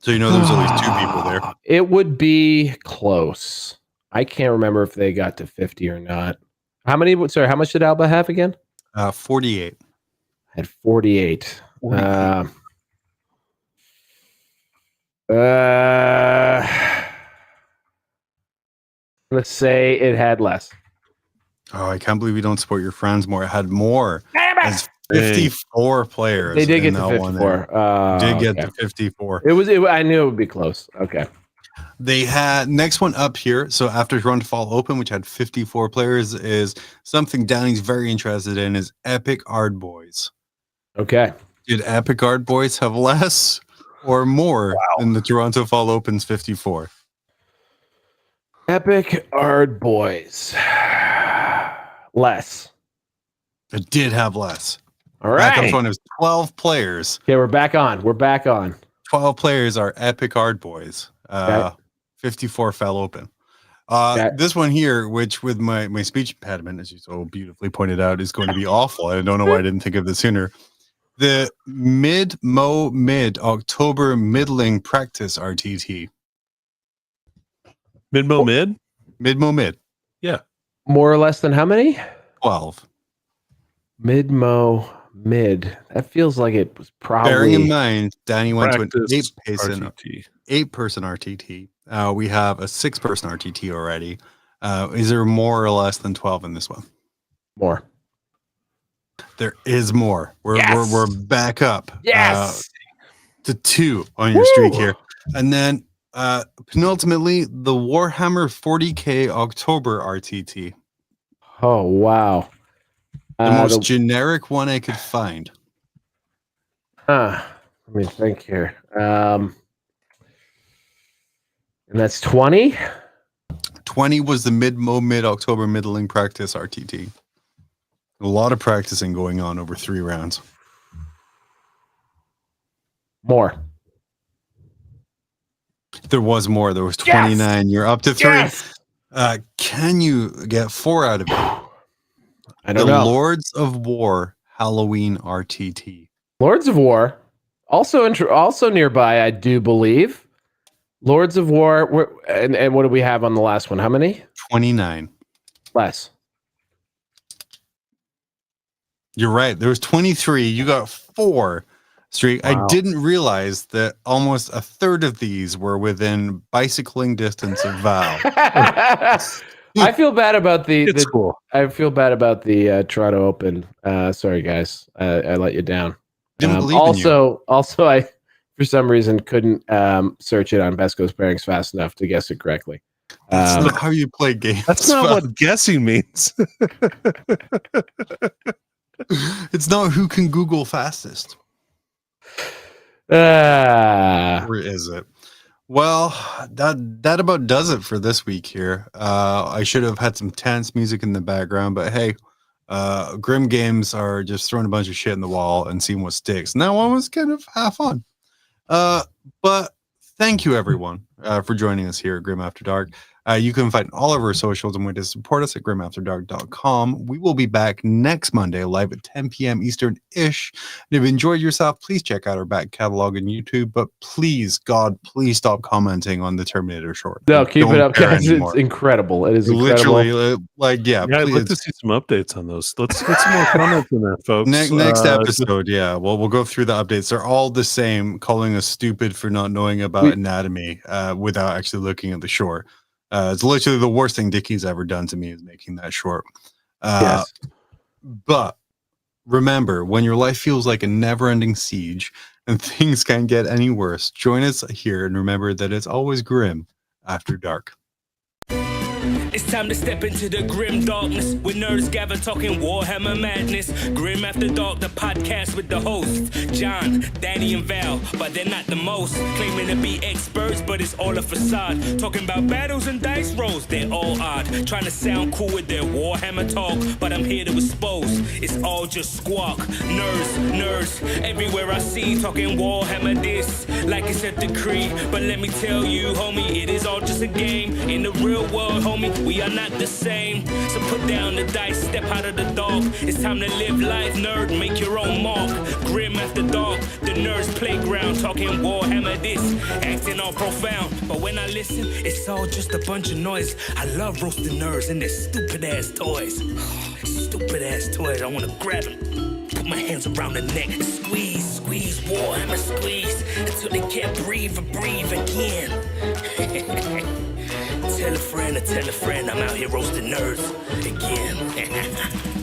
So you know there was at least two people there. It would be close. I can't remember if they got to 50 or not. How much did Alba have again? 48. Had 48. Let's say it had less. Oh, I can't believe you don't support your friends more. It had more. As 54 players. They did get to 54. Did get to 54. I knew it would be close. Okay. They had next one up here. So after Toronto Fall Open, which had 54 players, is something Danny's very interested in is Epic Ard Boys. Okay. Did Epic Ard Boys have less or more than the Toronto Fall Open's 54? Epic Ard Boys. Less. It did have less. All right. Back up front, it was 12 players. Okay, we're back on. 12 players are Epic Ard Boys. 54 Fell Open. This one here, which with my speech impediment, as you so beautifully pointed out, is going to be awful. I don't know why I didn't think of this sooner. The mid-October middling practice RTT. Mid-mo-mid? Mid-mo-mid. Yeah. More or less than how many? 12. Mid-mo-mid. That feels like it was probably... Bearing in mind, Danny went to an RTT. 8-person RTT. We have a 6-person RTT already. Is there more or less than 12 in this one? More. There is more. We're back up. Yes. To 2 on your streak here. And then penultimately, the Warhammer 40K October RTT. Oh, wow. The most generic one I could find. Let me think here. And that's 20? 20 was the mid-October middling practice RTT. A lot of practicing going on over 3 rounds. More. There was more. There was 29. Yes! You're up to 3. Yes! Can you get 4 out of it? I don't know. Lords of War Halloween RTT. Lords of War. Also nearby, I do believe. Lords of War. And what do we have on the last one? How many? 29. Less. You're right. There was 23. You got 4 streak. Wow. I didn't realize that almost a third of these were within bicycling distance of Val. I feel bad about cool. I feel bad about the Toronto Open. Sorry, guys. I let you down. Didn't believe in you. Also, I for some reason couldn't search it on Best Goes Pairings fast enough to guess it correctly. That's not how you play games. That's not what guessing means. It's not who can Google fastest. Or is it? Well, that about does it for this week here. I should have had some tense music in the background, but hey, Grim Games are just throwing a bunch of shit in the wall and seeing what sticks. And that one was kind of half fun. But thank you, everyone, for joining us here at Grim After Dark. You can find all of our socials and way to support us at grimafterdark.com. We will be back next Monday live at 10 p.m. Eastern-ish. And if you enjoyed yourself, please check out our back catalog on YouTube. But please, God, please stop commenting on the Terminator short. No, keep it up, guys. Anymore. It's incredible. It is incredible. Literally, yeah, I'd like to see some updates on those. Let's get some more comments in there, folks. Next episode, yeah. Well, we'll go through the updates. They're all the same, calling us stupid for not knowing about anatomy without actually looking at the short. It's literally the worst thing Dickie's ever done to me is making that short. Yes. But remember, when your life feels like a never-ending siege and things can't get any worse, join us here and remember that it's always grim after dark. It's time to step into the grim darkness with nerds gather talking Warhammer madness. Grim After Dark, the podcast with the hosts John, Danny, and Val, but they're not the most. Claiming to be experts, but it's all a facade. Talking about battles and dice rolls, they're all odd. Trying to sound cool with their Warhammer talk, but I'm here to expose. It's all just squawk. Nerds, everywhere I see talking Warhammer this, like it's a decree. But let me tell you, homie, it is all just a game. In the real world, homie, we are not the same. So put down the dice, step out of the dark. It's time to live life, nerd, make your own mark. Grim After Dark, the nerds playground. Talking Warhammer this, acting all profound. But when I listen, it's all just a bunch of noise. I love roasting nerds and their stupid ass toys. Stupid ass toys, I wanna grab them, put my hands around the neck, squeeze, Warhammer squeeze, until they can't breathe or breathe again. Tell a friend, I'm out here roasting nerds again.